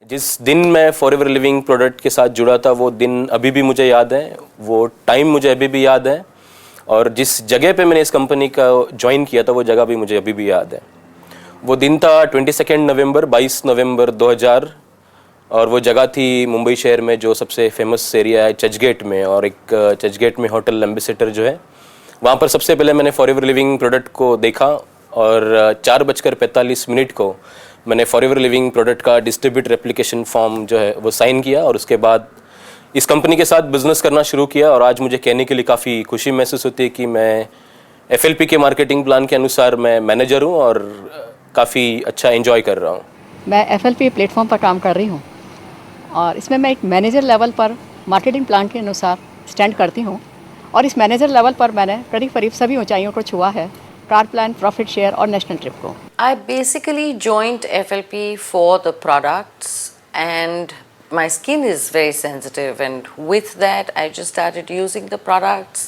जिस दिन मैं फॉरएवर लिविंग प्रोडक्ट के साथ जुड़ा था वो दिन अभी भी मुझे याद है, वो टाइम मुझे अभी भी याद है, और जिस जगह पे मैंने इस कंपनी का ज्वाइन किया था वो जगह भी मुझे अभी भी याद है। वो दिन था 22 नवंबर 22 नवंबर 2000, और वो जगह थी मुंबई शहर में जो सबसे फेमस एरिया है चर्चगेट में, और एक चर्चगेट में होटल एम्बेसडर जो है वहाँ पर सबसे पहले मैंने फॉरएवर लिविंग प्रोडक्ट को देखा, और 4:45 को मैंने फॉरएवर लिविंग प्रोडक्ट का डिस्ट्रीब्यूटर एप्लीकेशन फॉर्म जो है वो साइन किया, और उसके बाद इस कंपनी के साथ बिजनेस करना शुरू किया। और आज मुझे कहने के लिए काफ़ी खुशी महसूस होती है कि मैं एफएलपी के मार्केटिंग प्लान के अनुसार मैं मैनेजर हूँ और काफ़ी अच्छा एंजॉय कर रहा हूँ। मैं एफएलपी प्लेटफॉर्म पर काम कर रही हूँ और इसमें मैं एक मैनेजर लेवल पर मार्केटिंग प्लान के अनुसार स्टैंड करती हूँ, और इस मैनेजर लेवल पर मैंने करीब सभी ऊंचाइयों को छुआ है, कार प्लान, प्रॉफिट शेयर और नेशनल ट्रिप को। I basically joined FLP for the products, and my skin is very sensitive, and with that I just started using the products.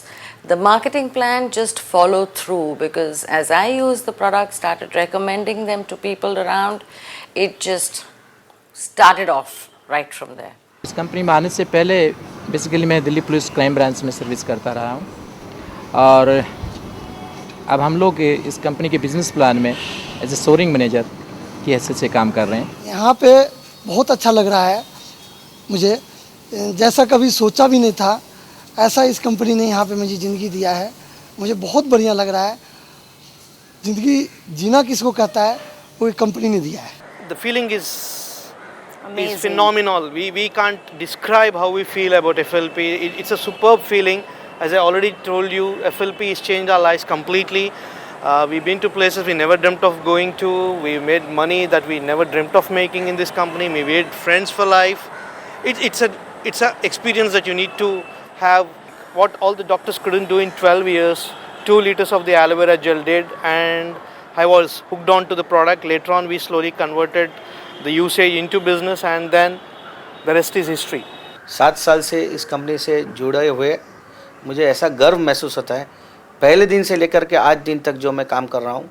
The marketing plan just followed through because as I used the products, started recommending them to people around, it just started off right from there. इस company में आने से पहले basically मैं Delhi police crime branch में service करता रहा हूँ, और अब हम लोग इस कंपनी के बिजनेस प्लान में एज ए सोरिंग मैनेजर की हैसियत से काम कर रहे हैं। यहाँ पे बहुत अच्छा लग रहा है मुझे, जैसा कभी सोचा भी नहीं था ऐसा इस कंपनी ने यहाँ पे मुझे ज़िंदगी दिया है। मुझे बहुत बढ़िया लग रहा है। ज़िंदगी जीना किसको कहता है वो एक कंपनी ने दिया है। The feeling is phenomenal. We can't describe how we feel about FLP. It's a superb feeling. As I already told you, FLP has changed our lives completely. We've been to places we never dreamt of going to. We made money that we never dreamt of making in this company. We made friends for life. It's a experience that you need to have. What all the doctors couldn't do in 12 years, 2 liters of the aloe vera gel did, and I was hooked on to the product. Later on, we slowly converted the usage into business, and then the rest is history. 7 साल से इस company से जुड़े हुए मुझे ऐसा गर्व महसूस होता है, पहले दिन से लेकर के आज दिन तक जो मैं काम कर रहा हूँ,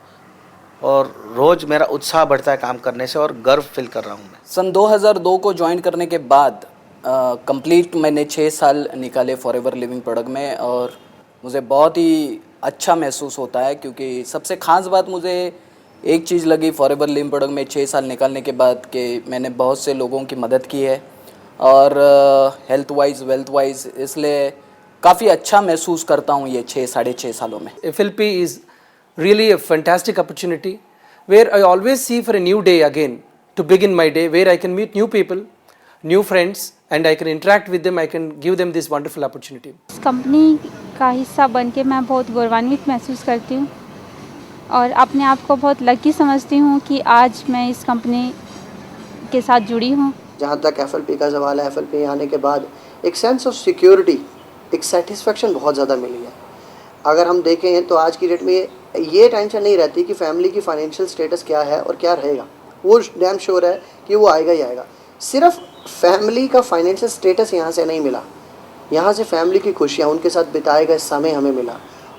और रोज़ मेरा उत्साह बढ़ता है काम करने से, और गर्व फील कर रहा हूँ मैं। सन 2002 को ज्वाइन करने के बाद कंप्लीट मैंने 6 साल निकाले फॉरएवर लिविंग प्रोडक्ट में, और मुझे बहुत ही अच्छा महसूस होता है, क्योंकि सबसे ख़ास बात मुझे एक चीज़ लगी फॉरएवर लिविंग प्रोडक्ट में 6 साल निकालने के बाद कि मैंने बहुत से लोगों की मदद की है, और हेल्थ वाइज वेल्थ वाइज, इसलिए काफ़ी अच्छा महसूस करता हूँ ये 6-6.5 सालों में। FLP is really a fantastic opportunity where I always see for a new day again to begin my day, where I can meet new people, new friends, and I can interact with them. I can give them this wonderful opportunity. इस company का हिस्सा बनके मैं बहुत गौरवान्वित महसूस करती हूँ और अपने आप को बहुत लकी समझती हूँ कि आज मैं इस कंपनी के साथ जुड़ी हूँ। जहाँ तक FLP का सवाल है, FLP आने के बाद एक सेंस ऑफ सिक्योरिटी, एक सेटिस्फेक्शन बहुत ज़्यादा मिली है। अगर हम देखें तो आज की डेट में ये टेंशन नहीं रहती कि फैमिली की फाइनेंशियल स्टेटस क्या है और क्या रहेगा, वो डैम श्योर है कि वो आएगा ही आएगा। सिर्फ फैमिली का फाइनेंशियल स्टेटस यहाँ से नहीं मिला, यहाँ से फैमिली की खुशियाँ, उनके साथ बिताए गए समय हमें मिला,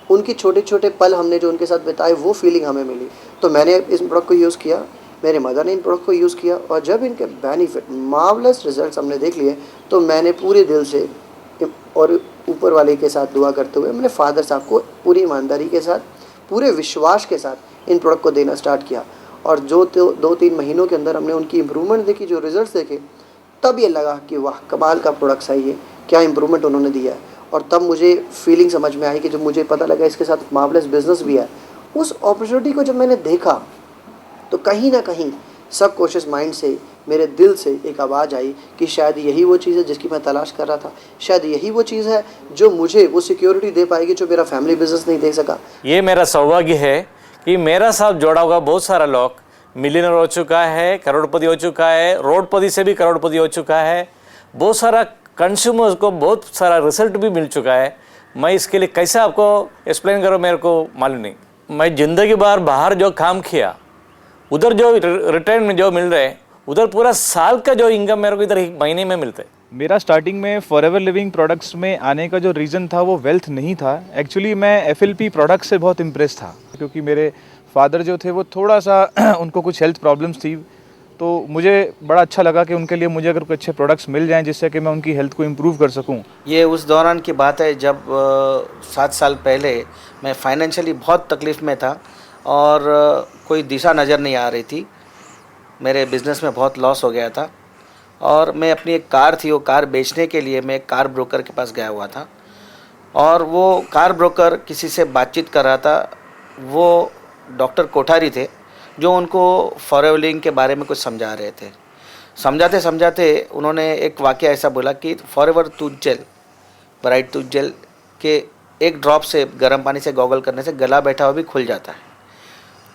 उनके छोटे छोटे पल हमने जो उनके साथ बिताए वो फीलिंग हमें मिली। तो मैंने इस प्रोडक्ट को यूज़ किया, मेरे मदर ने इन प्रोडक्ट को यूज़ किया, और जब इनके बेनिफिट मार्वलस रिजल्ट्स हमने देख लिए तो मैंने पूरे दिल से और ऊपर वाले के साथ दुआ करते हुए मैंने फादर साहब को पूरी ईमानदारी के साथ, पूरे विश्वास के साथ इन प्रोडक्ट को देना स्टार्ट किया। और जो 2-3 महीनों के अंदर हमने उनकी इम्प्रूवमेंट देखी, जो रिजल्ट्स देखे, तब ये लगा कि वाह कमाल का प्रोडक्ट सही है, क्या इम्प्रूवमेंट उन्होंने दिया है। और तब मुझे फीलिंग समझ में आई कि जब मुझे पता लगा इसके साथ मार्वलस बिजनेस भी है, उस अपॉर्चुनिटी को जब मैंने देखा तो कहीं ना कहीं सबकॉन्शियस माइंड से, मेरे दिल से एक आवाज़ आई कि शायद यही वो चीज़ है जिसकी मैं तलाश कर रहा था, शायद यही वो चीज़ है जो मुझे वो सिक्योरिटी दे पाएगी जो मेरा फैमिली बिजनेस नहीं दे सका। ये मेरा सौभाग्य है कि मेरा साथ जोड़ा हुआ बहुत सारा लोग मिलियनर हो चुका है, करोड़पति हो चुका है, रोडपति से भी करोड़पति हो चुका है, बहुत सारा कंज्यूमर्स को बहुत सारा रिजल्ट भी मिल चुका है। मैं इसके लिए कैसे आपको एक्सप्लेन करूँ मेरे को मालूम नहीं। मैं ज़िंदगी भर बाहर जो काम किया, उधर जो रिटर्न में जो मिल रहे हैं, उधर पूरा साल का जो इनकम मेरे को इधर 1 महीने में मिलता है। मेरा स्टार्टिंग में फॉरएवर लिविंग प्रोडक्ट्स में आने का जो रीज़न था वो वेल्थ नहीं था। एक्चुअली मैं FLP प्रोडक्ट से बहुत इम्प्रेस था, क्योंकि मेरे फादर जो थे वो थोड़ा सा उनको कुछ हेल्थ प्रॉब्लम्स थी, तो मुझे बड़ा अच्छा लगा कि उनके लिए मुझे अगर कुछ अच्छे प्रोडक्ट्स मिल जाएं जिससे कि मैं उनकी हेल्थ को इम्प्रूव कर सकूं। ये उस दौरान की बात है जब 7 साल पहले मैं फाइनेंशियली बहुत तकलीफ़ में था और कोई दिशा नज़र नहीं आ रही थी। मेरे बिज़नेस में बहुत लॉस हो गया था और मैं अपनी एक कार थी, वो कार बेचने के लिए मैं एक कार ब्रोकर के पास गया हुआ था और वो कार ब्रोकर किसी से बातचीत कर रहा था। वो डॉक्टर कोठारी थे जो उनको फॉरएवर लिविंग के बारे में कुछ समझा रहे थे। समझाते समझाते उन्होंने एक वाक़या ऐसा बोला कि forever tooth gel, bright tooth gel के एक ड्रॉप से गर्म पानी से गॉगल करने से गला बैठा हुआ भी खुल जाता है।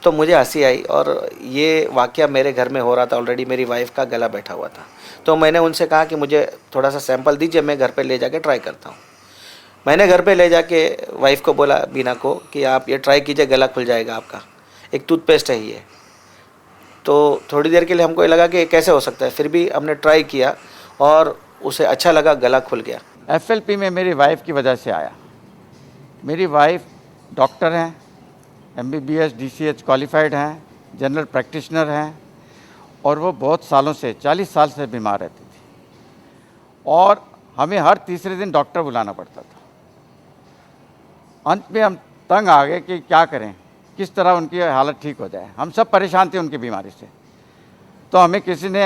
तो मुझे हंसी आई और ये वाक़या मेरे घर में हो रहा था, ऑलरेडी मेरी वाइफ का गला बैठा हुआ था। तो मैंने उनसे कहा कि मुझे थोड़ा सा सैंपल दीजिए, मैं घर पे ले जाके ट्राई करता हूँ। मैंने घर पे ले जाके वाइफ को बोला, बीना को, कि आप ये ट्राई कीजिए, गला खुल जाएगा आपका। एक टूथपेस्ट है ये। तो थोड़ी देर के लिए हमको ये लगा कि कैसे हो सकता है, फिर भी हमने ट्राई किया और उसे अच्छा लगा, गला खुल गया। FLP में मेरी वाइफ की वजह से आया। मेरी वाइफ डॉक्टर हैं, MBBS DCH क्वालिफाइड हैं, जनरल प्रैक्टिशनर हैं और वो बहुत सालों से 40 साल से बीमार रहती थी और हमें हर तीसरे दिन डॉक्टर बुलाना पड़ता था। अंत में हम तंग आ गए कि क्या करें, किस तरह उनकी हालत ठीक हो जाए। हम सब परेशान थे उनकी बीमारी से। तो हमें किसी ने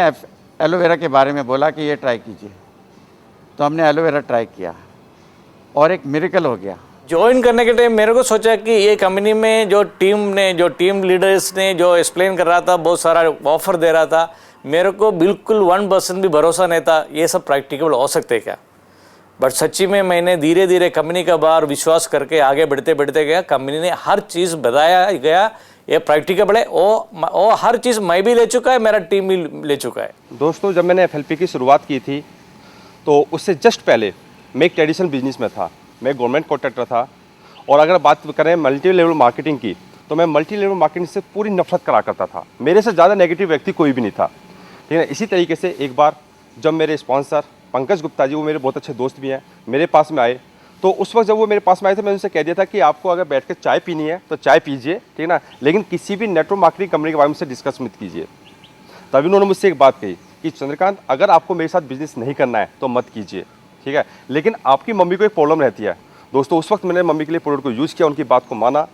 एलोवेरा के बारे में बोला कि ये ट्राई कीजिए। तो हमने एलोवेरा ट्राई किया और एक मिरेकल हो गया। ज्वाइन करने के टाइम मेरे को सोचा कि ये कंपनी में जो टीम लीडर्स ने जो एक्सप्लेन कर रहा था, बहुत सारा ऑफर दे रहा था, मेरे को बिल्कुल 1% भी भरोसा नहीं था ये सब प्रैक्टिकल हो सकते क्या। बट सच्ची में मैंने धीरे धीरे कंपनी का बार विश्वास करके आगे बढ़ते बढ़ते गया। कंपनी ने हर चीज़ बताया गया, ये प्रैक्टिकल है, वो हर चीज़ मैं भी ले चुका है, मेरा टीम भी ले चुका है। दोस्तों, जब मैंने FLP की शुरुआत की थी तो उससे जस्ट पहले मैं एक ट्रेडिशनल बिजनेस में था। मैं गवर्नमेंट कॉन्ट्रैक्टर था और अगर बात करें मल्टी लेवल मार्केटिंग की तो मैं मल्टी लेवल मार्केटिंग से पूरी नफरत करा करता था। मेरे से ज़्यादा नेगेटिव व्यक्ति कोई भी नहीं था, ठीक है। इसी तरीके से एक बार जब मेरे स्पॉन्सर पंकज गुप्ता जी, वो मेरे बहुत अच्छे दोस्त भी हैं, मेरे पास में आए तो उस वक्त जब वो मेरे पास में आए थे मैंने उनसे कह दिया था कि आपको अगर बैठ कर चाय पीनी है तो चाय पीजिए, ठीक है ना, लेकिन किसी भी नेटवर्क मार्केटिंग कंपनी के बारे में से डिस्कस मत कीजिए। तभी उन्होंने मुझसे एक बात कही कि चंद्रकांत, अगर आपको मेरे साथ बिजनेस नहीं करना है तो मत कीजिए, ठीक है, लेकिन आपकी मम्मी को एक प्रॉब्लम रहती है। दोस्तों, उस वक्त मैंने मम्मी के लिए प्रोडक्ट को यूज़ किया, उनकी बात को माना।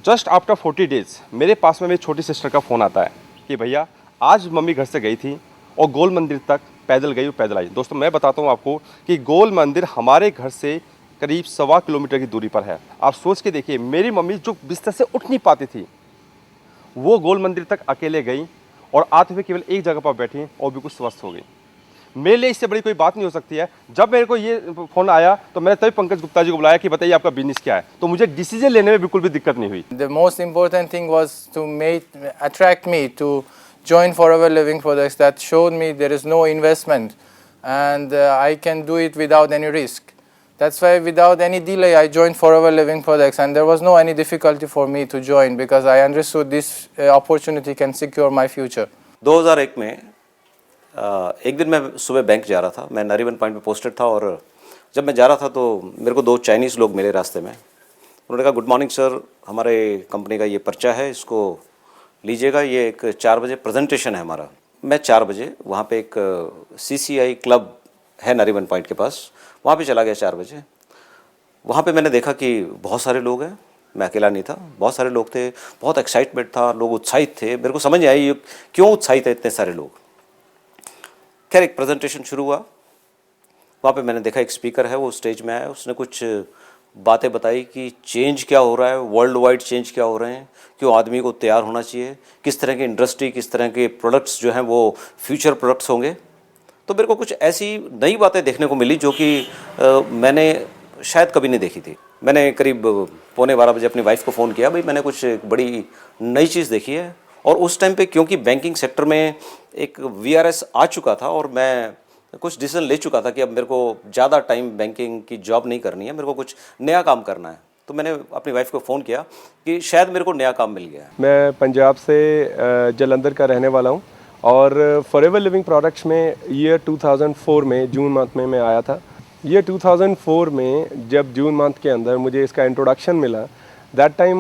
जस्ट आफ्टर 40 डेज़ मेरे पास में मेरी छोटी सिस्टर का फ़ोन आता है कि भैया आज मम्मी घर से गई थी और गोल मंदिर तक पैदल गई और पैदल आई। दोस्तों, मैं बताता हूँ आपको कि गोल मंदिर हमारे घर से करीब 1.25 किलोमीटर की दूरी पर है। आप सोच के देखिए, मेरी मम्मी जो बिस्तर से उठ नहीं पाती थी वो गोल मंदिर तक अकेले गई और आते हुए केवल एक जगह पर बैठी और बिल्कुल स्वस्थ हो गई। मेरे लिए इससे बड़ी कोई बात नहीं हो सकती है। जब मेरे को ये फ़ोन आया तो मैंने तभी पंकज गुप्ता जी को बुलाया कि बताइए आपका बिजनेस क्या है, तो मुझे डिसीजन लेने में बिल्कुल भी दिक्कत नहीं हुई। The most important thing was to attract me to join Forever Living Products, that showed me there is no investment and I can do it without any risk. That's why without any delay I joined Forever Living Products and there was no any difficulty for me to join because I understood this opportunity can secure my future. 2001 में एक दिन मैं सुबह bank जा रहा था, मैं नरीवन point पे पोस्टेड था और जब मैं जा रहा था तो मेरे को 2 चाइनीज़ लोग मिले रास्ते में। उन्होंने कहा, गुड मॉर्निंग सर, हमारे कंपनी का ये पर्चा है, इसको लीजिएगा, ये एक 4 बजे प्रेजेंटेशन है हमारा। मैं 4 बजे वहाँ पे एक CCI क्लब है नरीवन पॉइंट के पास, वहाँ पे चला गया 4 बजे। वहाँ पे मैंने देखा कि बहुत सारे लोग हैं, मैं अकेला नहीं था, बहुत सारे लोग थे, बहुत एक्साइटमेंट था, लोग उत्साहित थे। मेरे को समझ नहीं आई क्यों उत्साहित है इतने सारे लोग। खैर, एक प्रेजेंटेशन शुरू हुआ। वहाँ पे मैंने देखा एक स्पीकर है, वो स्टेज में आया, उसने कुछ बातें बताई कि चेंज क्या हो रहा है, वर्ल्ड वाइड चेंज क्या हो रहे हैं, क्यों आदमी को तैयार होना चाहिए, किस तरह की इंडस्ट्री, किस तरह के प्रोडक्ट्स जो हैं वो फ्यूचर प्रोडक्ट्स होंगे। तो मेरे को कुछ ऐसी नई बातें देखने को मिली जो कि मैंने शायद कभी नहीं देखी थी। मैंने करीब 11:15 बजे अपनी वाइफ को फ़ोन किया, भाई मैंने कुछ बड़ी नई चीज़ देखी है। और उस टाइम पे क्योंकि बैंकिंग सेक्टर में एक VRS आ चुका था और मैं कुछ डिसीजन ले चुका था कि अब मेरे को ज़्यादा टाइम बैंकिंग की जॉब नहीं करनी है, मेरे को कुछ नया काम करना है। तो मैंने अपनी वाइफ को फ़ोन किया कि शायद मेरे को नया काम मिल गया है। मैं पंजाब से जलंधर का रहने वाला हूँ और फॉरएवर लिविंग प्रोडक्ट्स में ईयर 2004 में जून मंथ में मैं आया था। ईयर 2004 में जब जून मंथ के अंदर मुझे इसका इंट्रोडक्शन मिला, दैट टाइम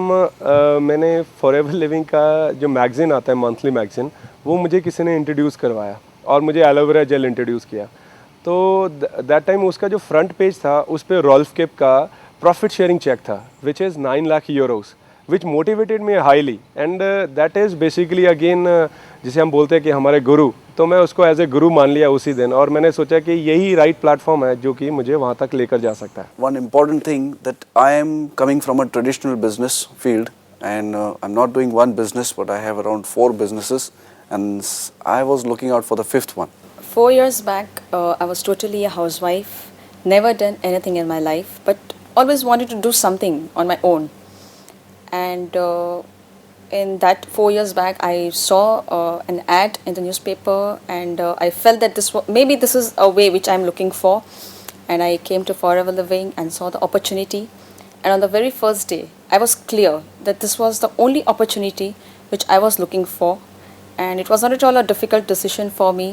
मैंने फॉरएवर लिविंग का जो मैगज़ीन आता है, मंथली मैगज़ीन, वो मुझे किसी ने इंट्रोड्यूस करवाया और मुझे एलोवेरा जेल इंट्रोड्यूस किया। तो दैट टाइम उसका जो फ्रंट पेज था उस पर रॉल्फ केप का प्रॉफिट शेयरिंग चेक था, which is 9 lakh Euros, which motivated me highly. And that is basically again जिसे हम बोलते हैं कि हमारे गुरु, तो मैं उसको एज ए गुरु मान लिया उसी दिन, और मैंने सोचा कि यही राइट प्लेटफॉर्म है जो कि मुझे वहाँ तक लेकर जा सकता है। One important thing that I am coming from a traditional business field, and I'm not doing one business, but I have around 4 businesses, and I was looking out for the 5th one. 4 years back, I was totally a housewife, never done anything in my life, but always wanted to do something on my own. And in that 4 years back, I saw an ad in the newspaper, and I felt that maybe this is a way which I'm looking for. And I came to Forever Living and saw the opportunity. And on the very first day, I was clear that this was the only opportunity which I was looking for. And it was not at all a difficult decision for me,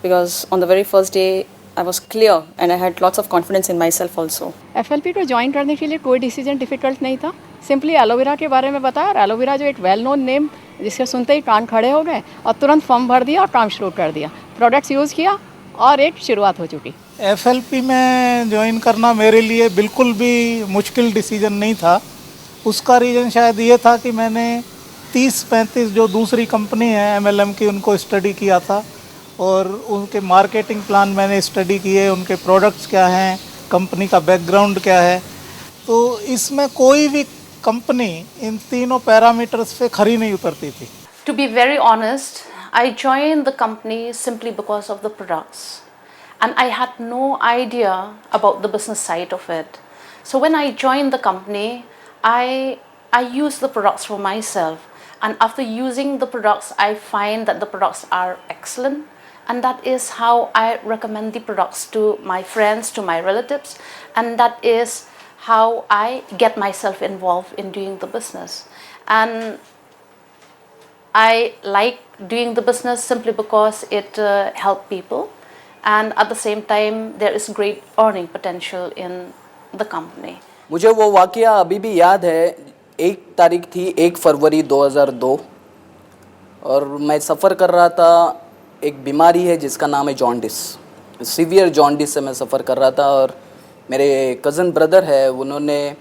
because on the very first day, I was clear and I had lots of confidence in myself also. FLP को join करने के लिए कोई decision difficult नहीं था। Simply aloe vera के बारे में बताया, और एलोवेरा जो एक वेल नोन नेम, जिसके सुनते ही कान खड़े हो गए और तुरंत फॉर्म भर दिया और काम शुरू कर दिया। प्रोडक्ट्स यूज़ किया और एक शुरुआत हो चुकी। FLP में ज्वाइन करना मेरे लिए बिल्कुल भी मुश्किल डिसीजन नहीं था। उसका रीज़न शायद ये था कि मैंने 30-35 जो दूसरी कंपनी है MLM की, उनको स्टडी किया था, और उनके मार्केटिंग प्लान मैंने स्टडी किए, उनके प्रोडक्ट्स क्या हैं, कंपनी का बैकग्राउंड क्या है। तो इसमें कोई भी कंपनी इन तीनों पैरामीटर्स पे खरी नहीं उतरती थी। To be very honest, I joined the company simply because of the products, and I had no idea about the business side of it. So when I joined the company, I used the products for myself, and after using the products, I find that the products are excellent, and that is how I recommend the products to my friends, to my relatives, and that is how I get myself involved in doing the business. And I like doing the business simply because it helps people, and at the same time there is great earning potential in the company. मुझे वो वाकया अभी भी याद है। 1 तारीख थी 1 फरवरी 2002, और मैं सफ़र कर रहा था। एक बीमारी है जिसका नाम है जॉन्डिस, सीवियर जॉन्डिस से मैं सफ़र कर रहा था, और मेरे कज़न ब्रदर है, उन्होंने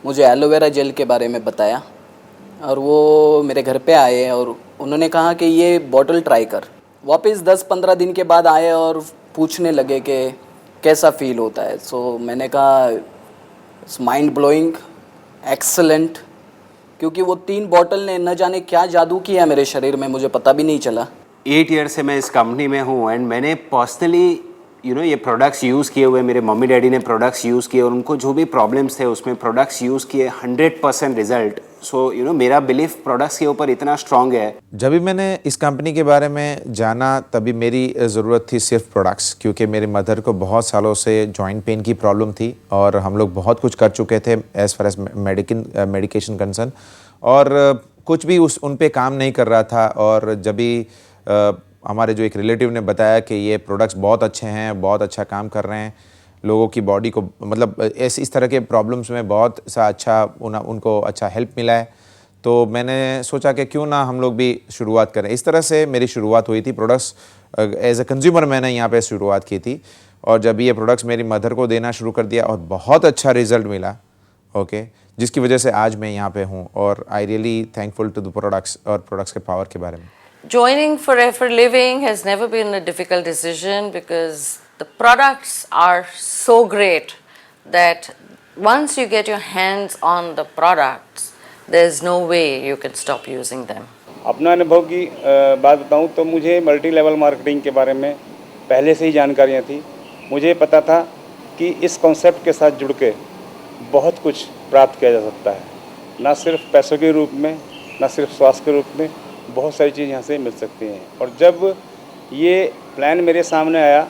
मुझे एलोवेरा जेल के बारे में बताया, और वो मेरे घर पे आए और उन्होंने कहा कि ये बॉटल ट्राई कर। वापस 10-15 दिन के बाद आए और पूछने लगे कि कैसा फ़ील होता है। सो मैंने कहा इट्स माइंड ब्लोइंग, एक्सलेंट, क्योंकि वो 3 बॉटल ने न जाने क्या जादू किया मेरे शरीर में, मुझे पता भी नहीं चला। 8 ईयर से मैं इस कंपनी में हूँ, एंड मैंने पर्सनली ये प्रोडक्ट्स यूज़ किए हुए, मेरे मम्मी डैडी ने प्रोडक्ट्स यूज़ किए, और उनको जो भी प्रॉब्लम्स थे उसमें प्रोडक्ट्स यूज़ किए, 100% रिजल्ट। सो मेरा बिलीफ प्रोडक्ट्स के ऊपर इतना स्ट्रांग है। जब भी मैंने इस कंपनी के बारे में जाना, तभी मेरी ज़रूरत थी सिर्फ प्रोडक्ट्स, क्योंकि मेरे मदर को बहुत सालों से जॉइंट पेन की प्रॉब्लम थी, और हम लोग बहुत कुछ कर चुके थे as far as medication concern, और कुछ भी उन पे काम नहीं कर रहा था। और जब भी हमारे जो एक रिलेटिव ने बताया कि ये प्रोडक्ट्स बहुत अच्छे हैं, बहुत अच्छा काम कर रहे हैं, लोगों की बॉडी को, मतलब इस तरह के प्रॉब्लम्स में बहुत सा अच्छा उनको अच्छा हेल्प मिला है, तो मैंने सोचा कि क्यों ना हम लोग भी शुरुआत करें। इस तरह से मेरी शुरुआत हुई थी। प्रोडक्ट्स एज ए कंज्यूमर मैंने यहाँ पे शुरुआत की थी, और जब ये प्रोडक्ट्स मेरी मदर को देना शुरू कर दिया और बहुत अच्छा रिजल्ट मिला, ओके, जिसकी वजह से आज मैं यहाँ पे हूँ, और I really thankful to the products और प्रोडक्ट्स के पावर के बारे में। Joining Forever Living has never been a difficult decision, because the products are so great that once you get your hands on the products, there's no way you can stop using them. अपना अनुभव की बात बताऊं तो मुझे multi level marketing के बारे में पहले से ही जानकारियां थी। मुझे पता था कि इस कॉन्सेप्ट के साथ जुड़ के बहुत कुछ प्राप्त किया जा सकता है, ना सिर्फ पैसों के रूप में, ना सिर्फ स्वास्थ्य के रूप में, बहुत सारी चीज़ यहाँ से मिल सकती हैं। और जब ये प्लान मेरे सामने आया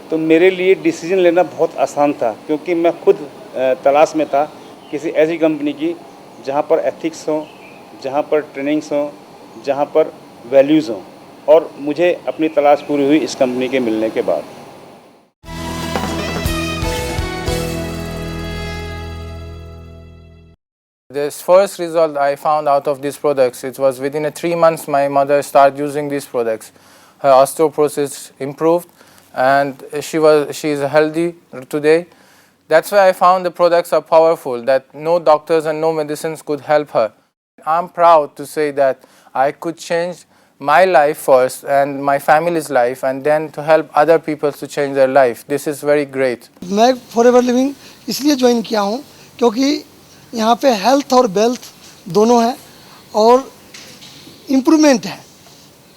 तो मेरे लिए डिसीजन लेना बहुत आसान था, क्योंकि मैं खुद तलाश में था किसी ऐसी कंपनी की जहाँ पर एथिक्स हों, जहाँ पर ट्रेनिंग्स हों, जहाँ पर वैल्यूज़ हों, और मुझे अपनी तलाश पूरी हुई इस कंपनी के मिलने के बाद। This first result I found out of these products, it was within 3 months my mother started using these products. Her osteoporosis improved and she is healthy today. That's why I found the products are powerful, that no doctors and no medicines could help her. I'm proud to say that I could change my life first and my family's life, and then to help other people to change their life. This is very great. मैं forever living इसलिए join किया हूँ क्योंकि यहाँ पे health और wealth दोनों है और इम्प्रूवमेंट है,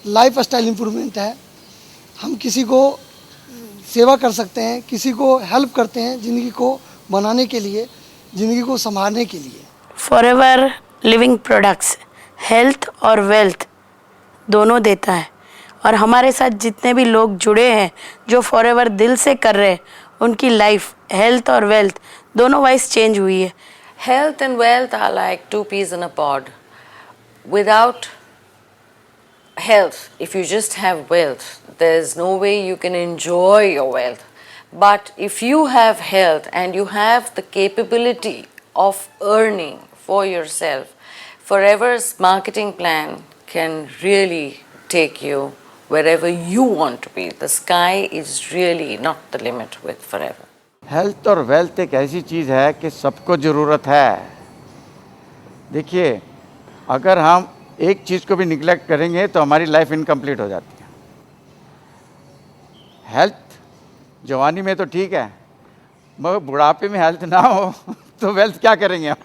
लाइफ स्टाइल इम्प्रूवमेंट है। हम किसी को सेवा कर सकते हैं, किसी को हेल्प करते हैं ज़िंदगी को बनाने के लिए, ज़िंदगी को संभालने के लिए। फॉरएवर लिविंग प्रोडक्ट्स हेल्थ और वेल्थ दोनों देता है, और हमारे साथ जितने भी लोग जुड़े हैं जो फॉरएवर दिल से कर रहे हैं, उनकी लाइफ हेल्थ और वेल्थ दोनों वाइज चेंज हुई है। Health and wealth are like two peas in a pod. Without health, if you just have wealth, there's no way you can enjoy your wealth. But if you have health and you have the capability of earning for yourself, Forever's marketing plan can really take you wherever you want to be. The sky is really not the limit with Forever. Health और wealth एक ऐसी चीज़ है कि सबको ज़रूरत है। देखिए, अगर हम एक चीज़ को भी निगलेक्ट करेंगे तो हमारी लाइफ इनकम्प्लीट हो जाती है। हेल्थ जवानी में तो ठीक है, मगर बुढ़ापे में हेल्थ ना हो तो वेल्थ क्या करेंगे हम?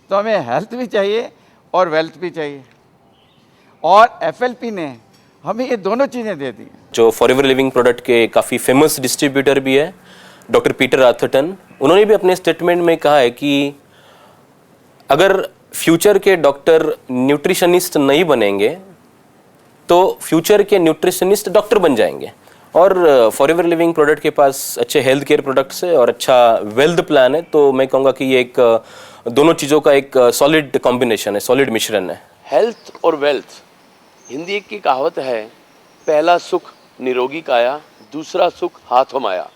तो हमें हेल्थ भी चाहिए और वेल्थ भी चाहिए, और एफएलपी ने हमें ये दोनों चीज़ें दे दी। जो फॉरएवर लिविंग प्रोडक्ट के काफ़ी फेमस डिस्ट्रीब्यूटर भी है, डॉक्टर पीटर आर्थरटन, उन्होंने भी अपने स्टेटमेंट में कहा है कि अगर फ्यूचर के डॉक्टर न्यूट्रिशनिस्ट नहीं बनेंगे तो फ्यूचर के न्यूट्रिशनिस्ट डॉक्टर बन जाएंगे। और फॉरएवर लिविंग प्रोडक्ट के पास अच्छे हेल्थ केयर प्रोडक्ट्स है और अच्छा वेल्थ प्लान है, तो मैं कहूँगा कि ये एक दोनों चीज़ों का एक सॉलिड कॉम्बिनेशन है, सॉलिड मिश्रण है। हेल्थ और वेल्थ, हिंदी की कहावत है, पहला सुख निरोगी काया, दूसरा सुख हाथों माया।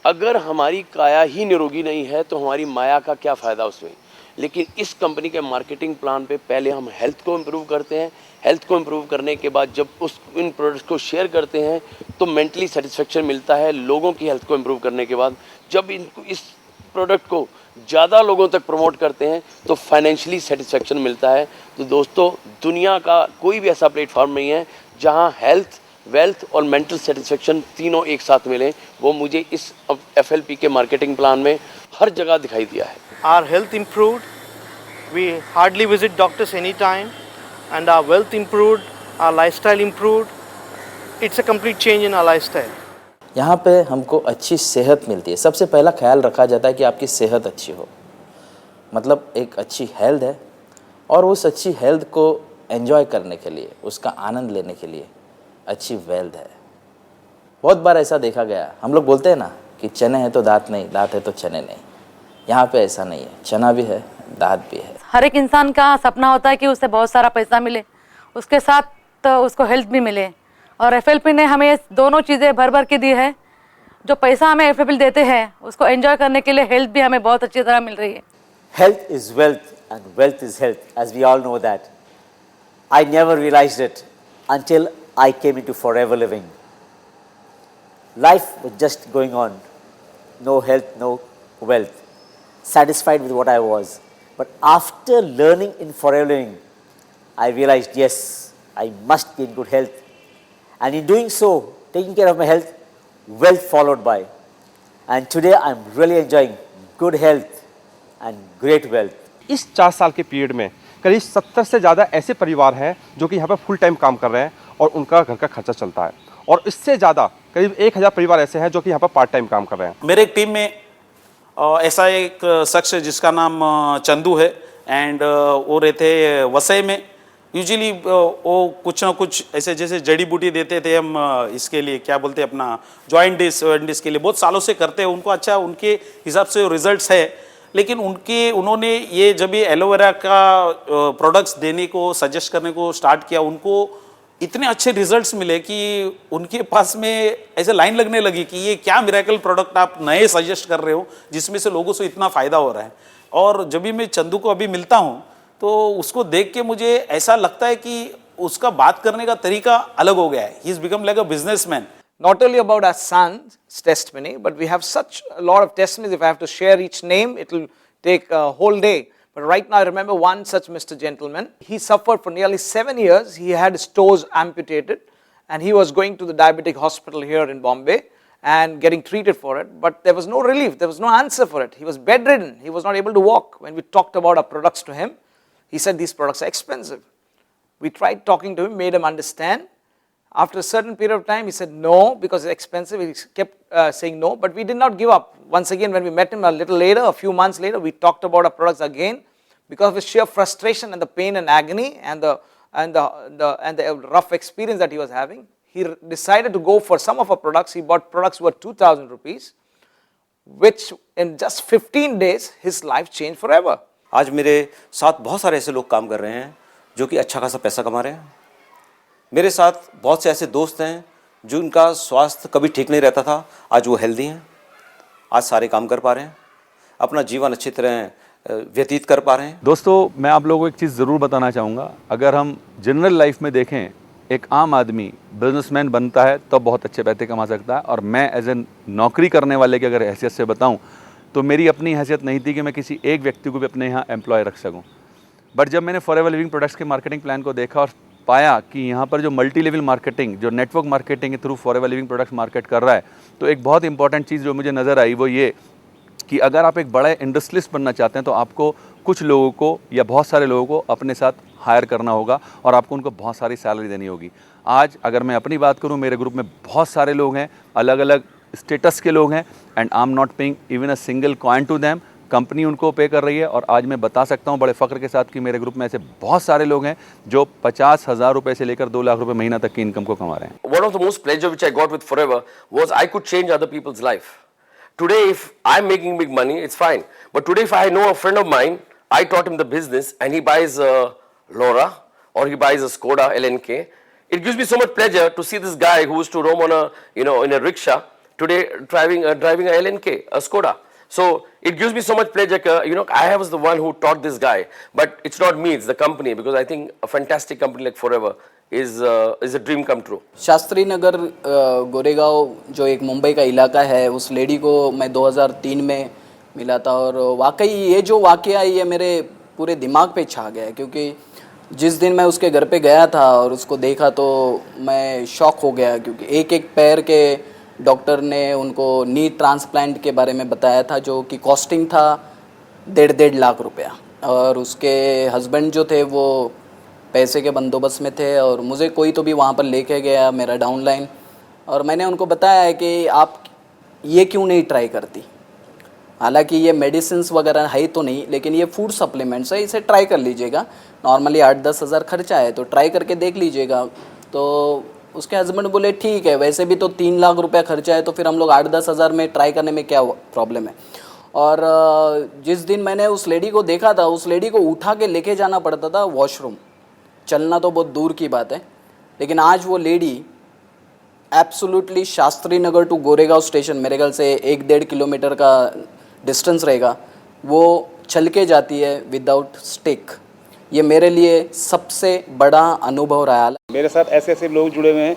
अगर हमारी काया ही निरोगी नहीं है तो हमारी माया का क्या फ़ायदा उसमें। लेकिन इस कंपनी के मार्केटिंग प्लान पे पहले हम हेल्थ को इम्प्रूव करते हैं, हेल्थ को इम्प्रूव करने के बाद जब इन प्रोडक्ट्स को शेयर करते हैं तो मेंटली सेटिस्फेक्शन मिलता है। लोगों की हेल्थ को इम्प्रूव करने के बाद जब इस प्रोडक्ट को ज़्यादा लोगों तक प्रमोट करते हैं तो फाइनेंशियली सेटिस्फेक्शन मिलता है। तो दोस्तों, दुनिया का कोई भी ऐसा प्लेटफॉर्म नहीं है जहां हेल्थ, वेल्थ और मेंटल सेटिस्फेक्शन तीनों एक साथ मिलें। वो मुझे इस एफएलपी के मार्केटिंग प्लान में हर जगह दिखाई दिया है। Our health improved, we hardly visit doctors anytime, and our wealth improved, our lifestyle improved. It's a complete change in our lifestyle. यहाँ पे हमको अच्छी सेहत मिलती है। सबसे पहला ख्याल रखा जाता है कि आपकी सेहत अच्छी हो, मतलब एक अच्छी हेल्थ है, और उस अच्छी हेल्थ को एंजॉय करने के लिए, उसका आनंद लेने के लिए अच्छी वेल्थ है। बहुत बार ऐसा देखा गया, हम लोग बोलते हैं ना कि चने हैं तो दांत नहीं, दांत है तो चने नहीं। यहाँ पे ऐसा नहीं है, चना भी है, दांत भी है। हर एक इंसान का सपना होता है कि उसे बहुत सारा पैसा मिले, उसके साथ तो उसको हेल्थ भी मिले, और एफएलपी ने हमें दोनों चीज़ें भर भर के दी है। जो पैसा हमें एफएलपी देते हैं उसको एंजॉय करने के लिए हेल्थ भी हमें बहुत अच्छी तरह मिल रही है। Health is wealth and wealth is health, as we all know that. I never realized it until I came into Forever Living. Life was just going on, no health, no wealth, satisfied with what I was. But after learning in Forever Living, I realized, yes, I must be in good health. And in doing so, taking care of my health, wealth followed by. And today I'm really enjoying good health and great wealth. इस 4 साल के period में करीब 70 से ज़्यादा ऐसे परिवार हैं जो कि यहाँ पर फुल टाइम काम कर रहे हैं और उनका घर का खर्चा चलता है, और इससे ज़्यादा करीब 1000 परिवार ऐसे हैं जो कि यहाँ पर पार्ट टाइम काम कर रहे हैं। मेरे एक टीम में ऐसा एक शख्स है जिसका नाम चंदू है, एंड वो रहते वसई में। यूजुअली वो कुछ ना कुछ ऐसे जैसे जड़ी बूटी देते थे हम इसके लिए, क्या बोलते हैं, अपना जॉइंट डिस के लिए बहुत सालों से करते हैं। उनको अच्छा उनके हिसाब से रिजल्ट्स है, लेकिन उन्होंने ये जब ये एलोवेरा का प्रोडक्ट्स देने को, सजेस्ट करने को स्टार्ट किया, उनको इतने अच्छे रिजल्ट्स मिले कि उनके पास में ऐसे लाइन लगने लगी कि ये क्या मिरेकल प्रोडक्ट आप नए सजेस्ट कर रहे हो जिसमें से लोगों से इतना फ़ायदा हो रहा है। और जब भी मैं चंदू को अभी मिलता हूँ तो उसको देख के मुझे ऐसा लगता है कि उसका बात करने का तरीका अलग हो गया है. He is become like a businessman. Not only about our son's testimony, but we have such a lot of testimonies. If I have to share each name, it will take a whole day. But right now, I remember one such Mr. Gentleman. He suffered for nearly 7 years. He had his toes amputated, and he was going to the diabetic hospital here in Bombay and getting treated for it. But there was no relief. There was no answer for it. He was bedridden. He was not able to walk. When we talked about our products to him, he said these products are expensive. We tried talking to him, made him understand. After a certain period of time, he said no because it's expensive. He kept saying no, but we did not give up. Once again, when we met him a little later, a few months later, we talked about our products again. Because of his sheer frustration and the pain and agony and the rough experience that he was having, he decided to go for some of our products. He bought products worth 2,000 rupees, which in just 15 days, his life changed forever. आज मेरे साथ बहुत सारे ऐसे लोग काम कर रहे हैं जो कि अच्छा खासा पैसा कमा रहे हैं. मेरे साथ बहुत से ऐसे दोस्त हैं जिनका स्वास्थ्य कभी ठीक नहीं रहता था, आज वो हेल्दी हैं, आज सारे काम कर पा रहे हैं, अपना जीवन अच्छी तरह व्यतीत कर पा रहे हैं. दोस्तों, मैं आप लोगों को एक चीज़ ज़रूर बताना चाहूँगा. अगर हम जनरल लाइफ में देखें, एक आम आदमी बिजनेसमैन बनता है तब बहुत अच्छे पैसे कमा सकता है. और मैं एज ए नौकरी करने वाले की अगर हैसियत से बताऊँ तो मेरी अपनी हैसियत नहीं थी कि मैं किसी एक व्यक्ति को भी अपने यहाँ एम्प्लॉय रख सकूँ. बट जब मैंने फॉरएवर लिविंग प्रोडक्ट्स के मार्केटिंग प्लान को देखा और पाया कि यहाँ पर जो मल्टी लेवल मार्केटिंग, जो नेटवर्क मार्केटिंग के through forever living products market कर रहा है, तो एक बहुत इंपॉर्टेंट चीज़ जो मुझे नज़र आई वो ये कि अगर आप एक बड़ा इंडस्ट्रियलिस्ट बनना चाहते हैं तो आपको कुछ लोगों को या बहुत सारे लोगों को अपने साथ हायर करना होगा और आपको उनको बहुत सारी सैलरी देनी होगी. आज अगर मैं अपनी बात करूं, मेरे ग्रुप में बहुत सारे लोग हैं, अलग अलग स्टेटस के लोग हैं, and I am not paying even a single coin to them. Company उनको पे कर रही है. और आज मैं बता सकता हूं बड़े फ़ख्र के साथ कि मेरे ग्रुप में ऐसे बहुत सारे लोग हैं जो 50,000 रुपए से लेकर 2 लाख रुपए महीना तक की इनकम को कमा रहे हैं. One of the most pleasure which I got with Forever was I could change other people's life. Today, if I'm making big money, it's fine. But today, if I know a friend of mine, I taught him the business, and he buys a Laura or he buys a Skoda LNK. It gives me so much pleasure to see this guy who used to roam on in a rickshaw today driving a LNK, a Skoda. So it gives me so much pleasure. I was the one who taught this guy, but it's not me; it's the company. Because I think a fantastic company like Forever is a dream come true. Shastri Nagar Goregaon जो एक मुंबई का इलाका है, उस lady को मैं 2003 में मिला था और वाकई ये जो वाकया ये मेरे पूरे दिमाग पे छा गया. क्योंकि जिस दिन मैं उसके घर पे गया था और उसको देखा तो मैं शॉक हो गया. क्योंकि एक पैर के डॉक्टर ने उनको नी ट्रांसप्लांट के बारे में बताया था, जो कि कॉस्टिंग था 1.5 लाख रुपया. और उसके हस्बैंड जो थे वो पैसे के बंदोबस्त में थे और मुझे कोई तो भी वहाँ पर लेके गया, मेरा डाउनलाइन, और मैंने उनको बताया है कि आप ये क्यों नहीं ट्राई करती. हालांकि ये मेडिसिन्स वगैरह है तो नहीं, लेकिन ये फूड सप्लीमेंट्स है, इसे ट्राई कर लीजिएगा. नॉर्मली 8-10 हज़ार खर्चा है, तो ट्राई करके देख लीजिएगा. तो उसके हस्बैंड बोले ठीक है, वैसे भी तो 3 लाख रुपया खर्चा है, तो फिर हम लोग 8-10 हज़ार में ट्राई करने में क्या प्रॉब्लम है. और जिस दिन मैंने उस लेडी को देखा था, उस लेडी को उठा के लेके जाना पड़ता था वॉशरूम. चलना तो बहुत दूर की बात है, लेकिन आज वो lady absolutely Shastri Nagar to Goregaon station, मेरे ख्याल से 1-1.5 किलोमीटर का डिस्टेंस रहेगा, वो चल के जाती है विदाउट स्टिक. ये मेरे लिए सबसे बड़ा अनुभव रहा. मेरे साथ ऐसे ऐसे लोग जुड़े हुए हैं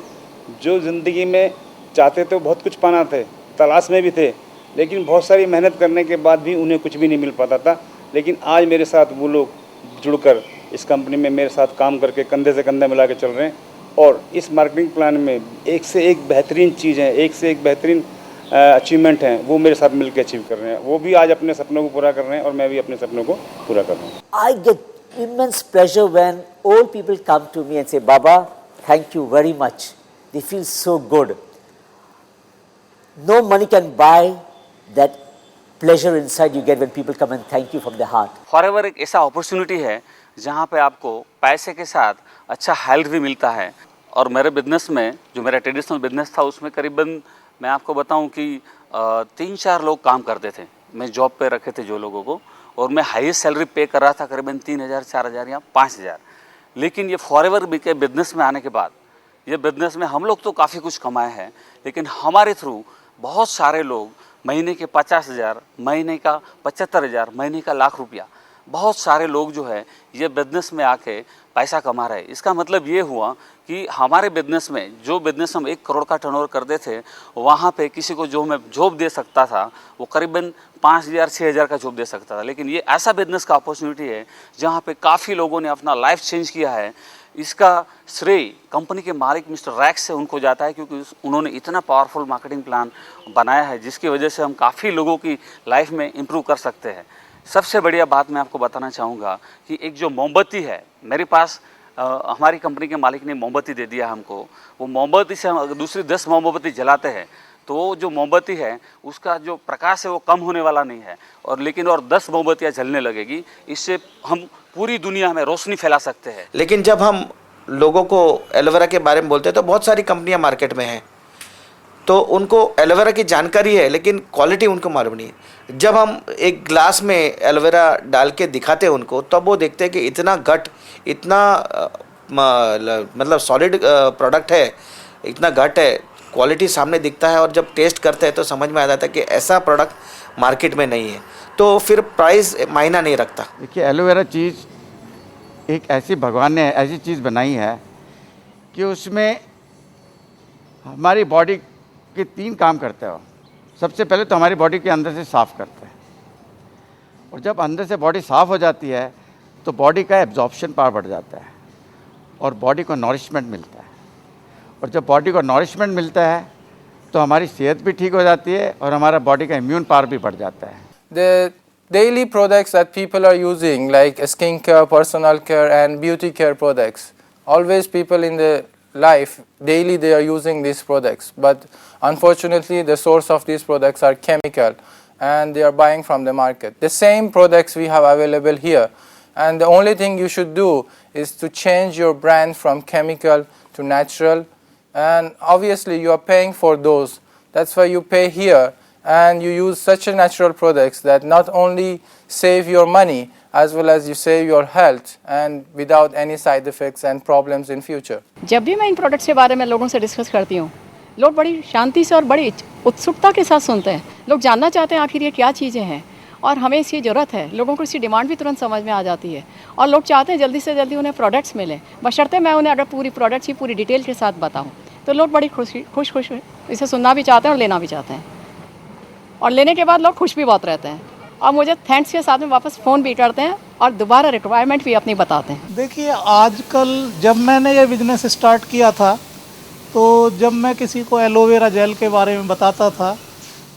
जो ज़िंदगी में चाहते तो बहुत कुछ पाना थे, तलाश में भी थे, लेकिन बहुत सारी मेहनत करने के बाद भी उन्हें कुछ भी नहीं मिल पाता था. लेकिन आज मेरे साथ वो लोग जुड़कर इस कंपनी में मेरे साथ काम करके कंधे से कंधा मिला के चल रहे हैं. और इस मार्केटिंग प्लान में एक से एक बेहतरीन चीज़ है, एक से एक बेहतरीन अचीवमेंट हैं, वो मेरे साथ मिलकर अचीव कर रहे हैं. वो भी आज अपने सपनों को पूरा कर रहे हैं और मैं भी अपने सपनों को पूरा कर रहा हूँ. I get immense pleasure when old people come to me and say, Baba, thank you very much. They feel so good. No money can buy that pleasure inside you get when people come and thank you from the heart. Forever एक ऐसा opportunity है जहाँ पे आपको पैसे के साथ अच्छा हेल्थ भी मिलता है. और मेरे बिजनेस में, जो मेरा ट्रेडिशनल बिजनेस था, उसमें करीबन मैं आपको बताऊं कि 3-4 लोग काम करते थे. मैं जॉब पे रखे थे जो लोगों को, और मैं हाईएस्ट सैलरी पे कर रहा था करीबन 3,000, 4,000 या 5,000. लेकिन ये फॉरएवर के बिजनेस में आने के बाद, ये बिजनेस में हम लोग तो काफ़ी कुछ कमाए हैं, लेकिन हमारे थ्रू बहुत सारे लोग महीने के 50,000, महीने का 75,000, महीने का ₹1,00,000। बहुत सारे लोग जो है ये बिजनेस में आके पैसा कमा रहे हैं। इसका मतलब ये हुआ कि हमारे बिजनेस में, जो बिजनेस हम 1 करोड़ का टर्नओवर करते थे, वहाँ पे किसी को जो मैं जॉब दे सकता था वो करीबन 5,000 6,000 का जॉब दे सकता था। लेकिन ये ऐसा बिजनेस का अपॉर्चुनिटी है जहाँ पे काफ़ी लोगों ने अपना लाइफ चेंज किया है। इसका श्रेय कंपनी के मालिक मिस्टर रैक्स से उनको जाता है, क्योंकि उन्होंने इतना पावरफुल मार्केटिंग प्लान बनाया है जिसकी वजह से हम काफ़ी लोगों की लाइफ में इम्प्रूव कर सकते हैं। सबसे बढ़िया बात मैं आपको बताना चाहूँगा कि एक जो मोमबत्ती है मेरे पास, हमारी कंपनी के मालिक ने मोमबत्ती दे दिया हमको। वो मोमबत्ती से हम अगर दूसरी 10 मोमबत्ती जलाते हैं तो वो जो मोमबत्ती है उसका जो प्रकाश है वो कम होने वाला नहीं है, और 10 मोमबत्तियाँ जलने लगेगी। इससे हम पूरी दुनिया में रोशनी फैला सकते हैं। लेकिन जब हम लोगों को एलोवेरा के बारे में बोलते हैं तो बहुत सारी कंपनियां मार्केट में हैं, तो उनको एलोवेरा की जानकारी है लेकिन क्वालिटी उनको मालूम नहीं है। जब हम एक ग्लास में एलोवेरा डाल के दिखाते हैं उनको, तब वो देखते हैं कि इतना इतना मतलब सॉलिड प्रोडक्ट है, इतना घट है, क्वालिटी सामने दिखता है, और जब टेस्ट करते हैं तो समझ में आ जाता है कि ऐसा प्रोडक्ट मार्केट में नहीं है, तो फिर प्राइस मायना नहीं रखता। देखिए, एलोवेरा चीज़ एक ऐसी, भगवान ने ऐसी चीज़ बनाई है कि उसमें हमारी बॉडी के 3 काम करते हो। सबसे पहले तो हमारी बॉडी के अंदर से साफ़ करते हैं, और जब अंदर से बॉडी साफ़ हो जाती है तो बॉडी का एब्जॉर्प्शन पावर बढ़ जाता है और बॉडी को नॉरिशमेंट मिलता है, और जब बॉडी को नॉरिशमेंट मिलता है तो हमारी सेहत भी ठीक हो जाती है और हमारा बॉडी का इम्यून पावर भी बढ़ जाता है। The daily products that people are using, like skincare, personal care and beauty care products, always people in the life, daily they are using these products, but unfortunately the source of these products are chemical and they are buying from the market. The same products we have available here, and the only thing you should do is to change your brand from chemical to natural, and obviously you are paying for those. That's why you pay here and you use such a natural products that not only save your money as well as you save your health and without any side effects and problems in future. जब भी मैं इन products के बारे में लोगों से discuss करती हूँ, लोग बड़ी शांति से और बड़ी उत्सुकता के साथ सुनते हैं। लोग जानना चाहते हैं आखिर ये क्या चीज़ें हैं और हमें इसकी ज़रूरत है। लोगों को इसकी डिमांड भी तुरंत समझ में आ जाती है और लोग चाहते हैं जल्दी से जल्दी उन्हें प्रोडक्ट्स मिलें, बशर्ते मैं उन्हें अगर पूरी प्रोडक्ट्स की पूरी डिटेल के साथ बताऊँ तो लोग बड़ी खुश इसे सुनना भी चाहते हैं और लेना भी चाहते हैं, और लेने के बाद लोग खुश भी बहुत रहते हैं और मुझे थैंक्स के साथ में वापस फ़ोन भी करते हैं और दोबारा रिक्वायरमेंट भी अपनी बताते हैं। देखिए, आजकल जब मैंने ये बिज़नेस स्टार्ट किया था तो जब मैं किसी को एलोवेरा जेल के बारे में बताता था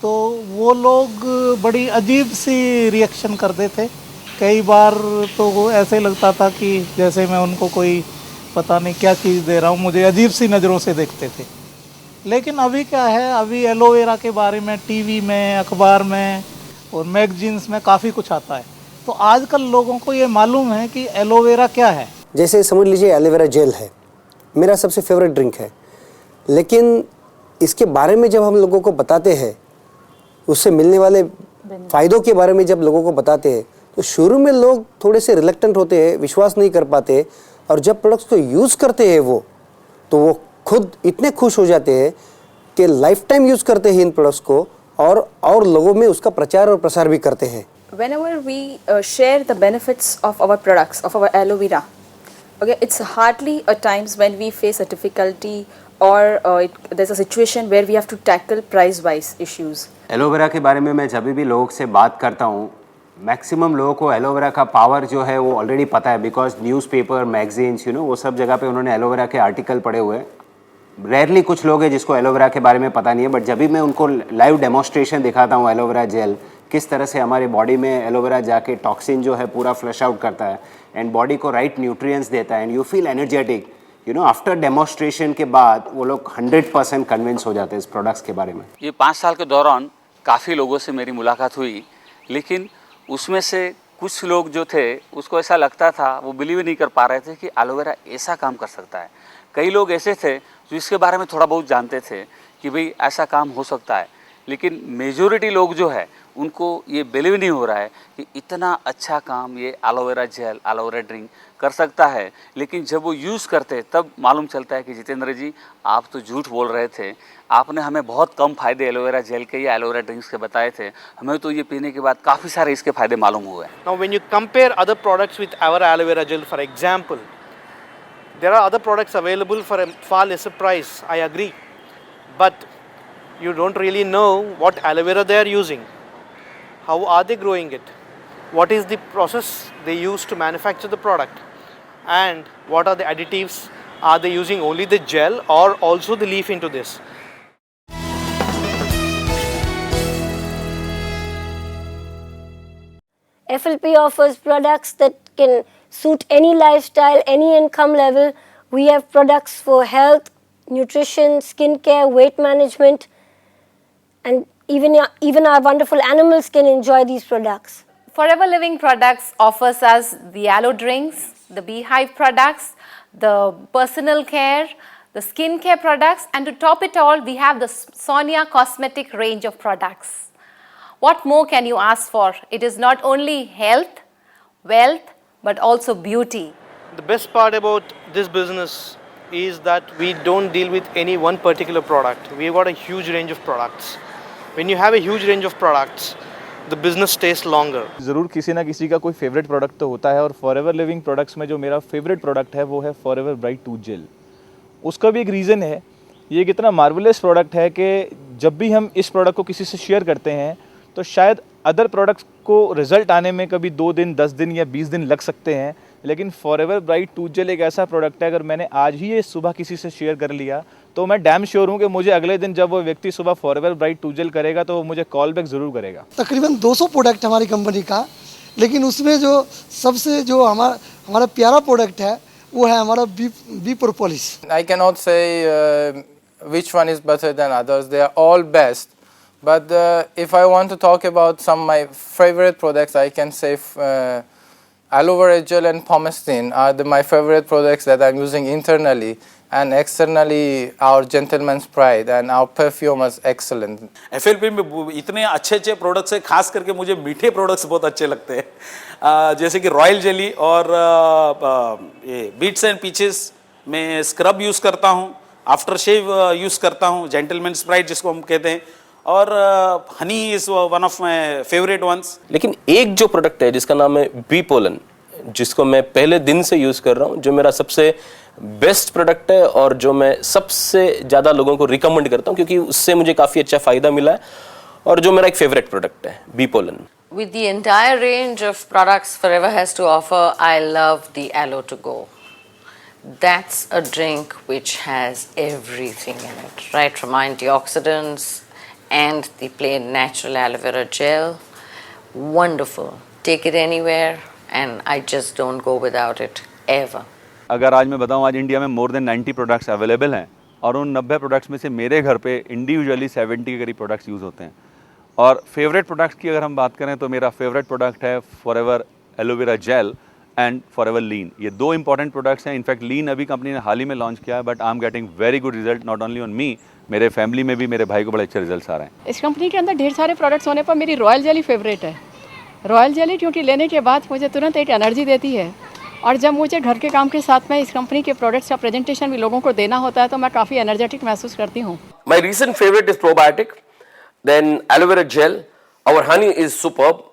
तो वो लोग बड़ी अजीब सी रिएक्शन करते थे। कई बार तो वो ऐसे लगता था कि जैसे मैं उनको कोई पता नहीं क्या चीज़ दे रहा हूँ, मुझे अजीब सी नज़रों से देखते थे। लेकिन अभी क्या है, अभी एलोवेरा के बारे में टीवी में, अखबार में और मैगजीन्स में काफ़ी कुछ आता है, तो आजकल लोगों को ये मालूम है कि एलोवेरा क्या है। जैसे समझ लीजिए एलोवेरा जेल है, मेरा सबसे फेवरेट ड्रिंक है, लेकिन इसके बारे में जब हम लोगों को बताते हैं, उससे मिलने वाले फ़ायदों के बारे में जब लोगों को बताते हैं, तो शुरू में लोग थोड़े से रिलक्टेंट होते हैं, विश्वास नहीं कर पाते, और जब प्रोडक्ट्स को यूज़ करते हैं वो, तो वो खुद इतने खुश हो जाते हैं कि लाइफ टाइम यूज़ करते हैं इन प्रोडक्ट्स को, और लोगों में उसका प्रचार और प्रसार भी करते हैं। Whenever we share the benefits of our products, of our aloe vera, okay, it's hardly a times when we face a difficulty or there's a situation where we have to tackle price-wise issues. Aloe vera के बारे में मैं जब भी लोगों से बात करता हूँ, मैक्सिमम लोगों को एलोवेरा का पावर जो है वो ऑलरेडी पता है, बिकॉज न्यूज़पेपर, मैगजीन्स, वो सब जगह पे उन्होंने एलोवेरा के आर्टिकल पढ़े हुए हैं। रेयरली कुछ लोग हैं जिसको एलोवेरा के बारे में पता नहीं है, बट जब भी मैं उनको लाइव डेमोस्ट्रेशन दिखाता हूँ एलोवेरा जेल, किस तरह से हमारी बॉडी में एलोवेरा जाके टॉक्सिन जो है पूरा फ्लश आउट करता है एंड बॉडी को राइट न्यूट्रिएंट्स देता है and you feel energetic, after demonstration के बाद वो लोग 100% कन्विंस हो जाते हैं इस प्रोडक्ट्स के बारे में। ये 5 साल के दौरान काफ़ी लोगों से मेरी मुलाकात हुई, लेकिन उसमें से कुछ लोग जो थे उसको ऐसा लगता था, वो बिलीव नहीं कर पा रहे थे कि एलोवेरा ऐसा काम कर सकता है। कई लोग ऐसे थे जो इसके बारे में थोड़ा बहुत जानते थे कि भाई ऐसा काम हो सकता है, लेकिन मेजॉरिटी लोग जो है उनको ये बिलीव नहीं हो रहा है कि इतना अच्छा काम ये एलोवेरा जेल, एलोवेरा ड्रिंक कर सकता है। लेकिन जब वो यूज़ करते तब मालूम चलता है कि जितेंद्र जी आप तो झूठ बोल रहे थे, आपने हमें बहुत कम फ़ायदे एलोवेरा जेल के या एलोवेरा ड्रिंक्स के बताए थे, हमें तो ये पीने के बाद काफ़ी सारे इसके फ़ायदे मालूम हुए। Now when you compare other products with our aloe vera gel, for example, there are other products available for a far lesser price, I agree, but you don't really know what aloe vera they are using. How are they growing it? What is the process they use to manufacture the product? And what are the additives? Are they using only the gel or also the leaf into this? FLP offers products that can suit any lifestyle, any income level. We have products for health, nutrition, skincare, weight management, and even our wonderful animals can enjoy these products. Forever Living Products offers us the aloe drinks, the beehive products, the personal care, the skincare products, and to top it all, we have the Sonia Cosmetic range of products. What more can you ask for? It is not only health, wealth, but also beauty. The best part about this business is that we don't deal with any one particular product. We've got a huge range of products. When you have a huge range of products, the business stays longer. ज़रूर किसी ना किसी का कोई favourite product तो होता है, और फॉरएवर लिविंग प्रोडक्ट्स में जो मेरा फेवरेट प्रोडक्ट है वो है फॉरएवर ब्राइट टूथ जेल। उसका भी एक रीज़न है, ये एक इतना मार्वलेस प्रोडक्ट है कि जब भी हम इस प्रोडक्ट को किसी से शेयर करते हैं तो शायद अदर प्रोडक्ट्स को रिजल्ट आने में कभी 2 दिन, 10 दिन या 20 दिन लग सकते हैं, लेकिन फॉरएवर ब्राइट टूथ जेल एक ऐसा प्रोडक्ट है, अगर मैंने आज ही ये सुबह किसी से शेयर कर लिया तो मैं डैम श्योर हूँ कि मुझे अगले दिन जब वो व्यक्ति सुबह फॉरएवर ब्राइट टूथ जेल करेगा तो वो मुझे कॉल बैक ज़रूर करेगा। तकरीबन 200 प्रोडक्ट हमारी कंपनी का, लेकिन उसमें जो सबसे जो हमारा प्यारा प्रोडक्ट है वो है हमारा B propolis. I cannot say which one is better than others. They are all best. But if I want to talk about some of my favorite products, I can say aloe vera gel and pomestine are my favorite products that I'm using internally, and externally our Gentleman's Pride and our perfume is excellent. FLP में इतने अच्छे अच्छे products हैं, खास करके मुझे मीठे products बहुत अच्छे लगते हैं, जैसे कि रॉयल जेली और ये बीट्स एंड पीचेस में स्क्रब यूज़ करता हूँ, आफ्टर शेव यूज़ करता हूँ, जेंटलमैन स्प्राइट जिसको हम कहते हैं, और Honey is one of my favourite ones. लेकिन एक जो प्रोडक्ट है जिसका नाम है बी पोलन, जिसको मैं पहले दिन से यूज़ कर रहा हूँ, जो मेरा सबसे बेस्ट प्रोडक्ट है और जो मैं सबसे ज़्यादा लोगों को रिकमेंड करता हूँ क्योंकि उससे मुझे काफ़ी अच्छा फ़ायदा मिला है, और जो मेरा एक फेवरेट प्रोडक्ट है bee pollen. With the entire range of products Forever has to offer, I love the Aloe to go. That's a drink which has everything in it, right from antioxidants and the plain natural aloe vera gel. Wonderful. Take it anywhere and I just don't go without it ever. अगर आज मैं बताऊं, आज India में more than 90 products available हैं, और उन 90 products में से मेरे घर पे इंडिविजुअली 70 के करीब प्रोडक्ट्स यूज़ होते हैं। और फेवरेट प्रोडक्ट्स की अगर हम बात करें तो मेरा फेवरेट प्रोडक्ट है Forever aloe vera gel and Forever lean. ये 2 इंपॉर्टेंट प्रोडक्ट्स हैं। इनफैक्ट लीन अभी कंपनी ने हाल ही में लॉन्च किया है, but I am getting very good result not only on me, मेरे फैमिली में भी मेरे भाई को बड़े अच्छे रिजल्ट आ रहे हैं। इस कंपनी के अंदर ढेर सारे प्रोडक्ट्स होने पर मेरी रॉयल जेली फेवरेट है। रॉयल जेली क्योंकि लेने के बाद मुझे तुरंत एक एनर्जी देती है, और जब मुझे घर के काम के साथ में इस कंपनी के प्रोडक्ट्स का प्रेजेंटेशन भी लोगों को देना होता है तो मैं काफ़ी एनर्जेटिक महसूस करती हूँ। My recent favorite is probiotic, then aloe vera gel. Our honey is superb.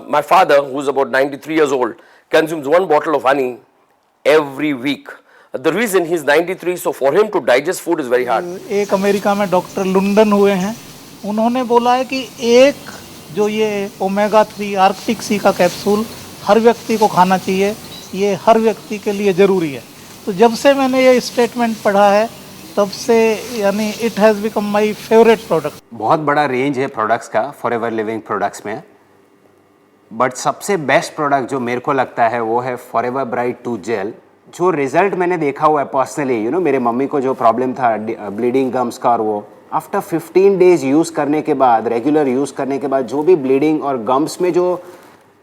My father, who's about 93 years old, consumes 1 bottle of honey every week. The reason he's 93, so for him to digest food is very hard. एक America में doctor London हुए हैं, उन्होंने बोला है कि एक जो ये ओमेगा 3 आर्कटिक सी का कैप्सूल हर व्यक्ति को खाना चाहिए, ये हर व्यक्ति के लिए ज़रूरी है। तो जब से मैंने ये स्टेटमेंट पढ़ा है तब से यानी it has become my favourite product. बहुत बड़ा रेंज है प्रोडक्ट्स का फॉरएवर लिविंग प्रोडक्ट्स में, बट सबसे बेस्ट प्रोडक्ट जो मेरे को लगता है वो है फॉरएवर ब्राइट टूथ जेल। जो रिजल्ट मैंने देखा हुआ है पर्सनली, मेरे मम्मी को जो प्रॉब्लम था ब्लीडिंग गम्स का, और वो आफ्टर 15 डेज यूज़ करने के बाद, रेगुलर यूज़ करने के बाद, जो भी ब्लीडिंग और गम्स में जो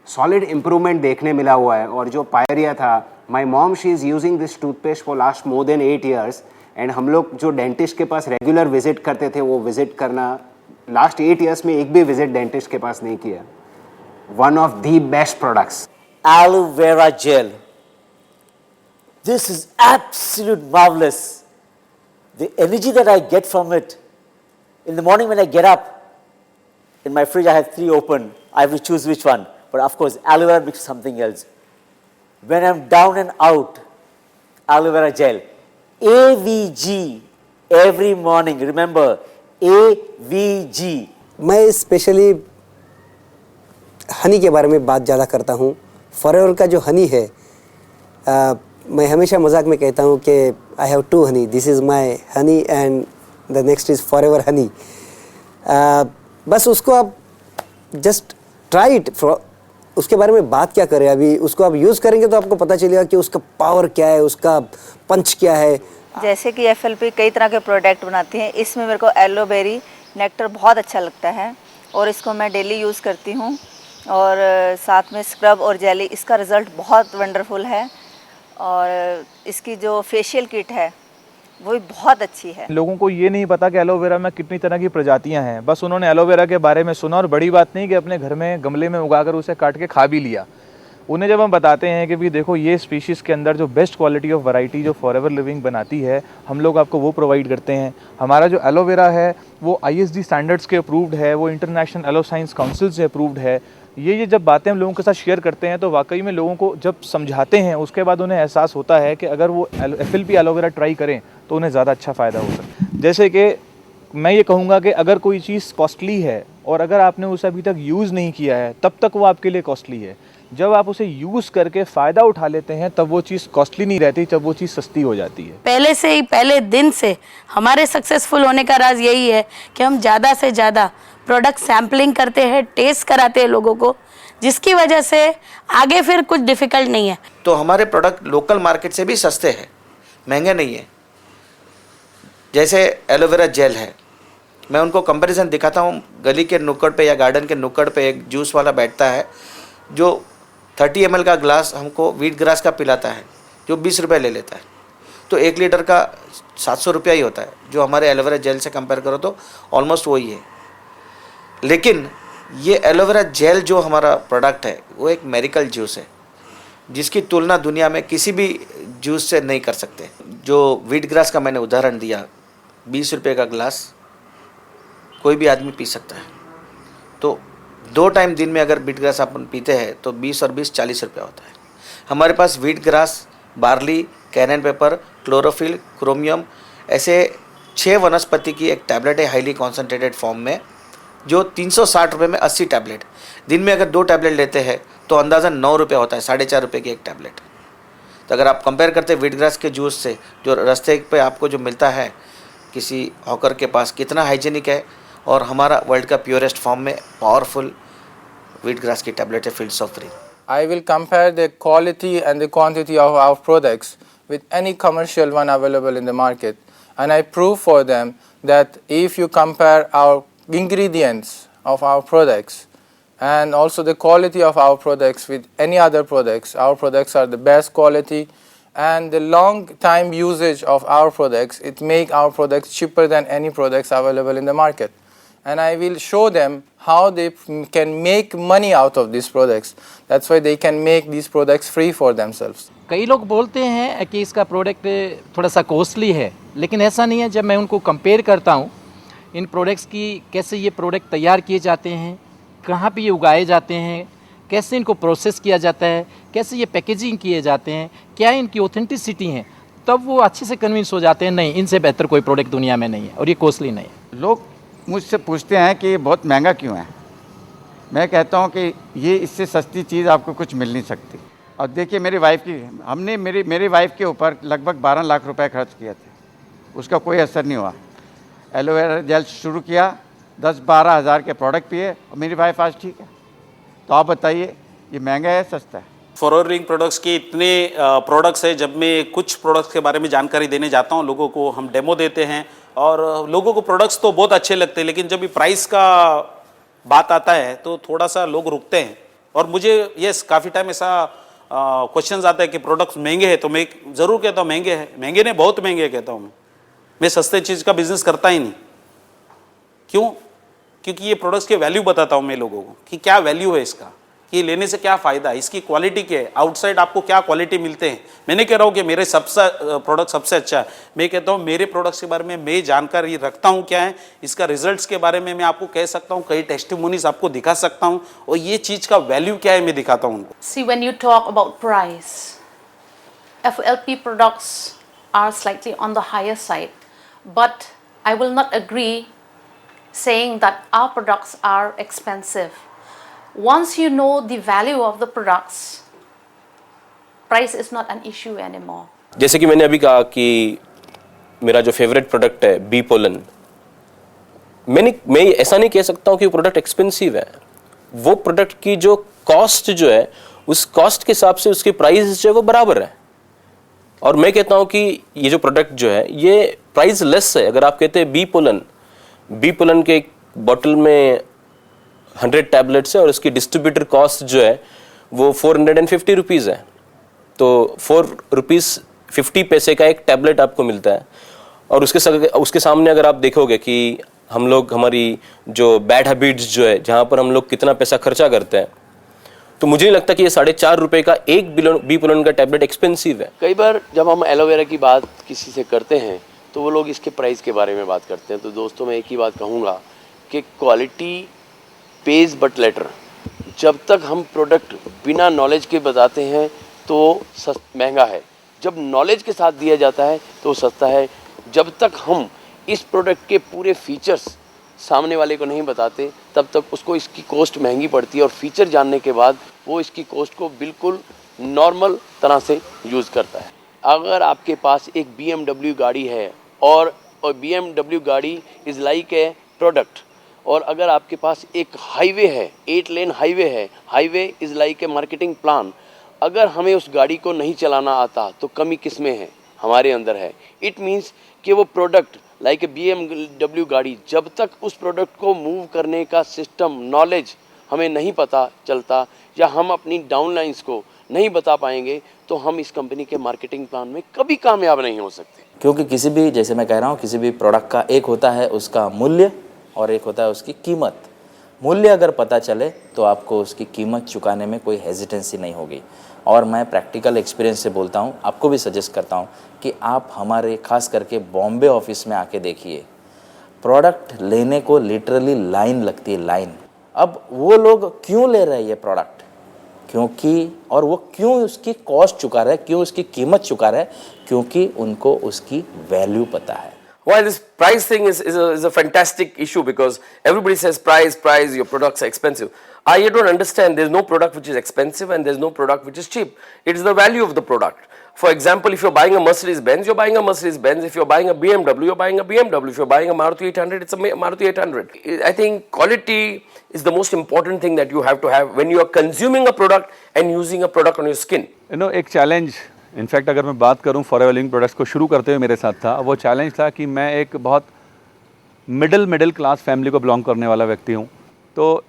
सॉलिड इम्प्रूवमेंट देखने मिला हुआ है, और जो पायरिया था, my mom she is using this toothpaste for last more than 8 years, and हम लोग जो डेंटिस्ट के पास रेगुलर विजिट करते थे वो विजिट करना लास्ट 8 years में एक भी विजिट डेंटिस्ट के पास नहीं किया. One of the best products. Aloe vera gel. This is absolute marvelous. The energy that I get from it. In the morning when I get up, in my fridge I have 3 open. I have to choose which one. But of course, aloe vera mixed with something else. When I'm down and out, aloe vera gel. AVG. Every morning. Remember, AVG. मैं specially Honey के बारे में बात ज़्यादा करता हूँ. Forever का जो हनी है, मैं हमेशा मजाक में कहता हूँ कि I have 2 Honey. This is my honey and the next is forever Honey. बस उसको आप जस्ट ट्राई इट. उसके बारे में बात क्या करें, अभी उसको आप यूज़ करेंगे तो आपको पता चलेगा कि उसका पावर क्या है, उसका पंच क्या है. जैसे कि FLP कई तरह के प्रोडक्ट बनाती हैं, इसमें मेरे को एलोवेरी नेक्टर बहुत अच्छा लगता है और इसको मैं डेली यूज़ करती हूँ. और साथ में स्क्रब और जेली, इसका रिज़ल्ट बहुत वंडरफुल है. और इसकी जो फेशियल किट है वो भी बहुत अच्छी है. लोगों को ये नहीं पता कि एलोवेरा में कितनी तरह की प्रजातियां हैं. बस उन्होंने एलोवेरा के बारे में सुना और बड़ी बात नहीं कि अपने घर में गमले में उगाकर उसे काट के खा भी लिया. उन्हें जब हम बताते हैं कि भी देखो ये स्पीशीज़ के अंदर जो बेस्ट क्वालिटी ऑफ वैरायटी जो फॉरएवर लिविंग बनाती है, हम लोग आपको वो प्रोवाइड करते हैं. हमारा जो एलोवेरा है वो ISD स्टैंडर्ड्स के अप्रूव्ड है, वो इंटरनेशनल एलो साइंस काउंसिल से अप्रूव्ड है. ये जब बातें हम लोगों के साथ शेयर करते हैं तो वाकई में लोगों को जब समझाते हैं उसके बाद उन्हें एहसास होता है कि अगर वो FLP एलोवेरा ट्राई करें तो उन्हें ज़्यादा अच्छा फ़ायदा हो सकता है. जैसे कि मैं ये कहूँगा कि अगर कोई चीज़ कॉस्टली है और अगर आपने उसे अभी तक यूज़ नहीं किया है तब तक वो आपके लिए कॉस्टली है. जब आप उसे यूज़ करके फ़ायदा उठा लेते हैं तब वो चीज़ कॉस्टली नहीं रहती, जब वो चीज़ सस्ती हो जाती है. पहले से ही, पहले दिन से हमारे सक्सेसफुल होने का राज यही है कि हम ज़्यादा से ज़्यादा प्रोडक्ट सैम्पलिंग करते हैं, टेस्ट कराते हैं लोगों को, जिसकी वजह से आगे फिर कुछ डिफ़िकल्ट नहीं है. तो हमारे प्रोडक्ट लोकल मार्केट से भी सस्ते हैं, महंगे नहीं है. जैसे एलोवेरा जेल है, मैं उनको कंपैरिजन दिखाता हूँ. गली के नुक्कड़ पे या गार्डन के नुक्कड़ पे एक जूस वाला बैठता है जो 30 ml का ग्लास हमको वीट ग्रास का पिलाता है, जो 20 रुपये ले लेता है. तो 1 लीटर का 700 रुपया ही होता है, जो हमारे एलोवेरा जेल से कंपेयर करो तो ऑलमोस्ट वही है. लेकिन ये एलोवेरा जेल जो हमारा प्रोडक्ट है वो एक मेडिकल जूस है, जिसकी तुलना दुनिया में किसी भी जूस से नहीं कर सकते. जो वीट ग्रास का मैंने उदाहरण दिया, 20 रुपये का ग्लास कोई भी आदमी पी सकता है. तो 2 टाइम दिन में अगर वीट ग्रास अपन पीते हैं तो 20 और 20 40 रुपया होता है. हमारे पास wheat grass, barley, cayenne pepper, chlorophyll, chromium, ऐसे 6 वनस्पति की एक टैबलेट है हाईली कॉन्सेंट्रेटेड फॉर्म में, जो 360 रुपये में 80 टैबलेट. दिन में अगर 2 टैबलेट लेते हैं तो अंदाज़ा 9 रुपये होता है, 4.5 रुपये की एक टैबलेट. तो अगर आप कंपेयर करते हैं वीट ग्रास के जूस से, जो रास्ते पे आपको जो मिलता है किसी हॉकर के पास, कितना हाइजीनिक है, और हमारा वर्ल्ड का प्योरेस्ट फॉर्म में पावरफुल वीट ग्रास की टैबलेट है fields of free. I will compare the quality and the quantity of our products with any commercial one available in the market, and I prove for them that if you compare our ingredients of our products and also the quality of our products with any other products, our products are the best quality, and the long time usage of our products, it make our products cheaper than any products available in the market. And I will show them how they can make money out of these products. That's why they can make these products free for themselves. कई लोग बोलते हैं कि इसका product थोड़ा सा costly है, लेकिन ऐसा नहीं है. जब मैं उनको कंपेयर करता हूँ इन प्रोडक्ट्स की, कैसे ये प्रोडक्ट तैयार किए जाते हैं, कहाँ पे ये उगाए जाते हैं, कैसे इनको प्रोसेस किया जाता है, कैसे ये पैकेजिंग किए जाते हैं, क्या इनकी ऑथेंटिसिटी है, तब वो अच्छे से कन्विंस हो जाते हैं नहीं, इनसे बेहतर कोई प्रोडक्ट दुनिया में नहीं है और ये कॉस्टली नहीं है. लोग मुझसे पूछते हैं कि ये बहुत महंगा क्यों है. मैं कहता हूँ कि ये इससे सस्ती चीज़ आपको कुछ मिल नहीं सकती. और देखिए मेरी वाइफ की, हमने मेरी वाइफ के ऊपर लगभग 12 लाख रुपए खर्च किए थे, उसका कोई असर नहीं हुआ. एलोवेरा जेल शुरू किया, 10-12 हज़ार के प्रोडक्ट पिए और मेरी वाइफ आज ठीक है. तो आप बताइए ये महंगा है सस्ता है? फॉरएवर लिविंग प्रोडक्ट्स के इतने प्रोडक्ट्स है. जब मैं कुछ प्रोडक्ट्स के बारे में जानकारी देने जाता हूँ लोगों को, हम डेमो देते हैं और लोगों को प्रोडक्ट्स तो बहुत अच्छे लगते हैं, लेकिन जब भी प्राइस का बात आता है तो थोड़ा सा लोग रुकते हैं. और मुझे यस काफ़ी टाइम ऐसा क्वेश्चंस आता है कि प्रोडक्ट्स महंगे हैं, तो मैं ज़रूर कहता हूँ महंगे हैं. महंगे नहीं, बहुत महंगे कहता हूँ मैं सस्ते चीज़ का बिजनेस करता ही नहीं. क्यों? क्योंकि ये प्रोडक्ट्स के वैल्यू बताता हूँ मैं लोगों को कि क्या वैल्यू है इसका, कि लेने से क्या फ़ायदा है, इसकी क्वालिटी क्या है, आउटसाइड आपको क्या क्वालिटी मिलते हैं। मैं नहीं कह रहा हूँ कि मेरे सबसे प्रोडक्ट सबसे अच्छा है, मैं कहता हूँ मेरे प्रोडक्ट्स के बारे में मैं जानकारी रखता हूँ क्या है, इसका रिजल्ट्स के बारे में मैं आपको कह सकता हूँ, कई टेस्टिमोनीज आपको दिखा सकता हूँ, और ये चीज़ का वैल्यू क्या है मैं दिखाता हूँ उनको। See, when you talk about price, FLP products are slightly on the higher side, but I will not agree saying that our products are expensive. Once you know the value of the products, price is not an issue anymore. जैसे कि मैंने अभी कहा कि मेरा जो favourite product है bee pollen, मैं ऐसा नहीं कह सकता हूँ कि प्रोडक्ट एक्सपेंसिव है। वो प्रोडक्ट की जो कॉस्ट जो है, उस कॉस्ट के हिसाब से उसकी प्राइस जो है वो बराबर है। और मैं कहता हूँ कि ये जो प्रोडक्ट जो है ये प्राइस लेस है। अगर आप कहते हैं बी पोलन के एक बॉटल में 100 टैबलेट्स है और उसकी डिस्ट्रीब्यूटर कॉस्ट जो है वो 450 रुपीज़ है, तो 4 रुपीज़ 50 पैसे का एक टैबलेट आपको मिलता है। और उसके सामने अगर आप देखोगे कि हम लोग हमारी जो बैड हैबिट्स जो है, जहाँ पर हम लोग कितना पैसा खर्चा करते हैं, तो मुझे नहीं लगता कि ये 4.5 रुपये का एक बी पोलन का टैबलेट एक्सपेंसिव है। कई बार जब हम एलोवेरा की बात किसी से करते हैं तो वो लोग इसके प्राइस के बारे में बात करते हैं। तो दोस्तों मैं एक ही बात कहूँगा कि क्वालिटी पेज बट लेटर। जब तक हम प्रोडक्ट बिना नॉलेज के बताते हैं तो महंगा है, जब नॉलेज के साथ दिया जाता है तो सस्ता है। जब तक हम इस प्रोडक्ट के पूरे फीचर्स सामने वाले को नहीं बताते तब तक उसको इसकी कॉस्ट महंगी पड़ती है, और फीचर जानने के बाद वो इसकी कॉस्ट को बिल्कुल नॉर्मल तरह से यूज़ करता है। अगर आपके पास एक BMW गाड़ी है और BMW गाड़ी इज़ लाइक ए प्रोडक्ट, और अगर आपके पास एक हाईवे है, 8 लेन हाईवे है, highway is like a marketing plan. अगर हमें उस गाड़ी को नहीं चलाना आता तो कमी किस में है? हमारे अंदर है। इट मीन्स कि वो प्रोडक्ट लाइक ए BMW गाड़ी, जब तक उस प्रोडक्ट को मूव करने का सिस्टम नॉलेज हमें नहीं पता चलता या हम अपनी डाउनलाइंस को नहीं बता पाएंगे तो हम इस कंपनी के मार्केटिंग प्लान में कभी कामयाब नहीं हो सकते। क्योंकि किसी भी, जैसे मैं कह रहा हूँ, किसी भी प्रोडक्ट का एक होता है उसका मूल्य और एक होता है उसकी कीमत। मूल्य अगर पता चले तो आपको उसकी कीमत चुकाने में कोई हेजिटेंसी नहीं होगी। और मैं प्रैक्टिकल एक्सपीरियंस से बोलता हूँ, आपको भी सजेस्ट करता हूँ कि आप हमारे खास करके बॉम्बे ऑफिस में आके देखिए, प्रोडक्ट लेने को लिटरली लाइन लगती है, लाइन। अब वो लोग क्यों ले रहे हैं ये प्रोडक्ट, क्योंकि, और वो क्यों उसकी कॉस्ट चुका रहे हैं, क्यों उसकी कीमत चुका रहे हैं, क्योंकि उनको उसकी वैल्यू पता है। While this price thing is a fantastic issue because everybody says price, your products are expensive. I don't understand. There's no product which is expensive and there's no product which is cheap. It is the value of the product. For example, if you're buying a Mercedes-Benz, you're buying a Mercedes-Benz. If you're buying a BMW, you're buying a BMW. If you're buying a Maruti 800, it's a Maruti 800. I think quality is the most important thing that you have to have when you are consuming a product and using a product on your skin. You know, एक challenge, in fact अगर मैं बात करूं forever living products को शुरू करते हुए मेरे साथ था, वो चैलेंज था कि मैं एक बहुत मिडिल क्लास फैमिली को बिलोंग करने वाला व्यक्ति हूं। तो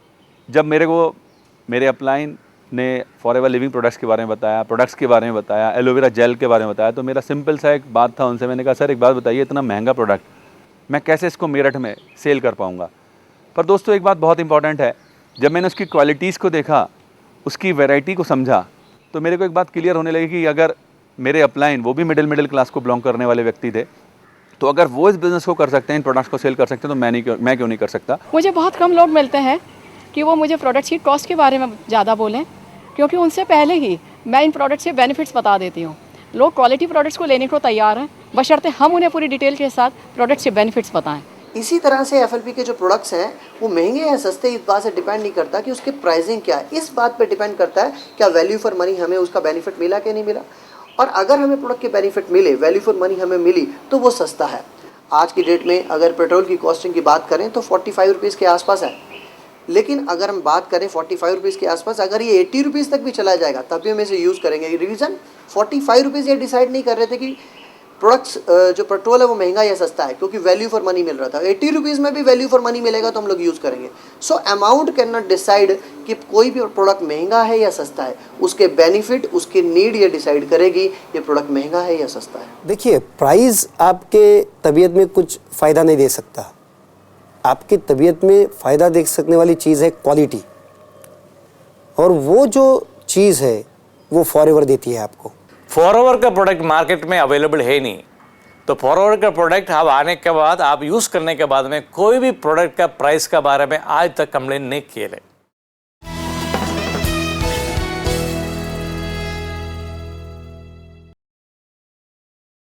जब मेरे अपलाइन ने फॉरएवर लिविंग प्रोडक्ट्स के बारे में बताया, प्रोडक्ट्स के बारे में बताया, एलोवेरा जेल के बारे में बताया, तो मेरा सिंपल सा एक बात था उनसे, मैंने कहा सर एक बात बताइए, इतना महंगा प्रोडक्ट मैं कैसे इसको मेरठ में सेल कर पाऊँगा। पर दोस्तों एक बात बहुत इंपॉर्टेंट है, जब मैंने उसकी क्वालिटीज़ को देखा, उसकी वैरायटी को समझा, तो मेरे को एक बात क्लियर होने लगी कि अगर मेरे अपलाइन, वो भी मिडिल क्लास को बिलोंग करने वाले व्यक्ति थे, तो अगर वो इस बिज़नेस को कर सकते हैं, इन प्रोडक्ट्स को सेल कर सकते हैं, तो मैं क्यों नहीं कर सकता। मुझे बहुत कम लोग मिलते हैं कि वो मुझे प्रोडक्ट्स की कॉस्ट के बारे में ज़्यादा बोलें, क्योंकि उनसे पहले ही मैं इन प्रोडक्ट्स के बेनिफिट्स बता देती हूँ। लोग क्वालिटी प्रोडक्ट्स को लेने को तैयार हैं, बशर्ते हम उन्हें पूरी डिटेल के साथ प्रोडक्ट्स के बेनिफिट्स बताएं। इसी तरह से FLP के जो प्रोडक्ट्स हैं वो महंगे या सस्ते इस बात से डिपेंड नहीं करता कि उसकी प्राइसिंग क्या है, इस बात पे डिपेंड करता है क्या वैल्यू फॉर मनी हमें उसका बेनिफिट मिला कि नहीं मिला। और अगर हमें प्रोडक्ट के बेनिफिट मिले, वैल्यू फॉर मनी हमें मिली, तो वो सस्ता है। आज की डेट में अगर पेट्रोल की कॉस्टिंग की बात करें तो 45 रुपीज़ के आसपास है, लेकिन अगर हम बात करें 45 रुपीज़ के आसपास, अगर ये 80 रुपीज़ तक भी चला जाएगा तब भी हम इसे यूज़ करेंगे। रीज़न 45 रुपीज़ ये डिसाइड नहीं कर रहे थे कि प्रोडक्ट्स जो पेट्रोल है वो महंगा या सस्ता है, क्योंकि वैल्यू फॉर मनी मिल रहा था। 80 रुपीज़ में भी वैल्यू फॉर मनी मिलेगा तो हम लोग यूज़ करेंगे। So amount can not decide कि कोई भी प्रोडक्ट महंगा है या सस्ता है, उसके बेनिफिट, उसकी नीड ये डिसाइड करेगी ये प्रोडक्ट महंगा है या सस्ता है। देखिए, प्राइस आपके तबीयत में कुछ फ़ायदा नहीं दे सकता। आपकी तबीयत में फ़ायदा देख सकने वाली चीज़ है क्वालिटी, और वो जो चीज़ है वो फॉरएवर देती है आपको। फॉरएवर का प्रोडक्ट मार्केट में अवेलेबल है नहीं, तो फॉरएवर का प्रोडक्ट आप आने के बाद, आप यूज़ करने के बाद में कोई भी प्रोडक्ट का प्राइस के बारे में आज तक कंप्लेन नहीं किए।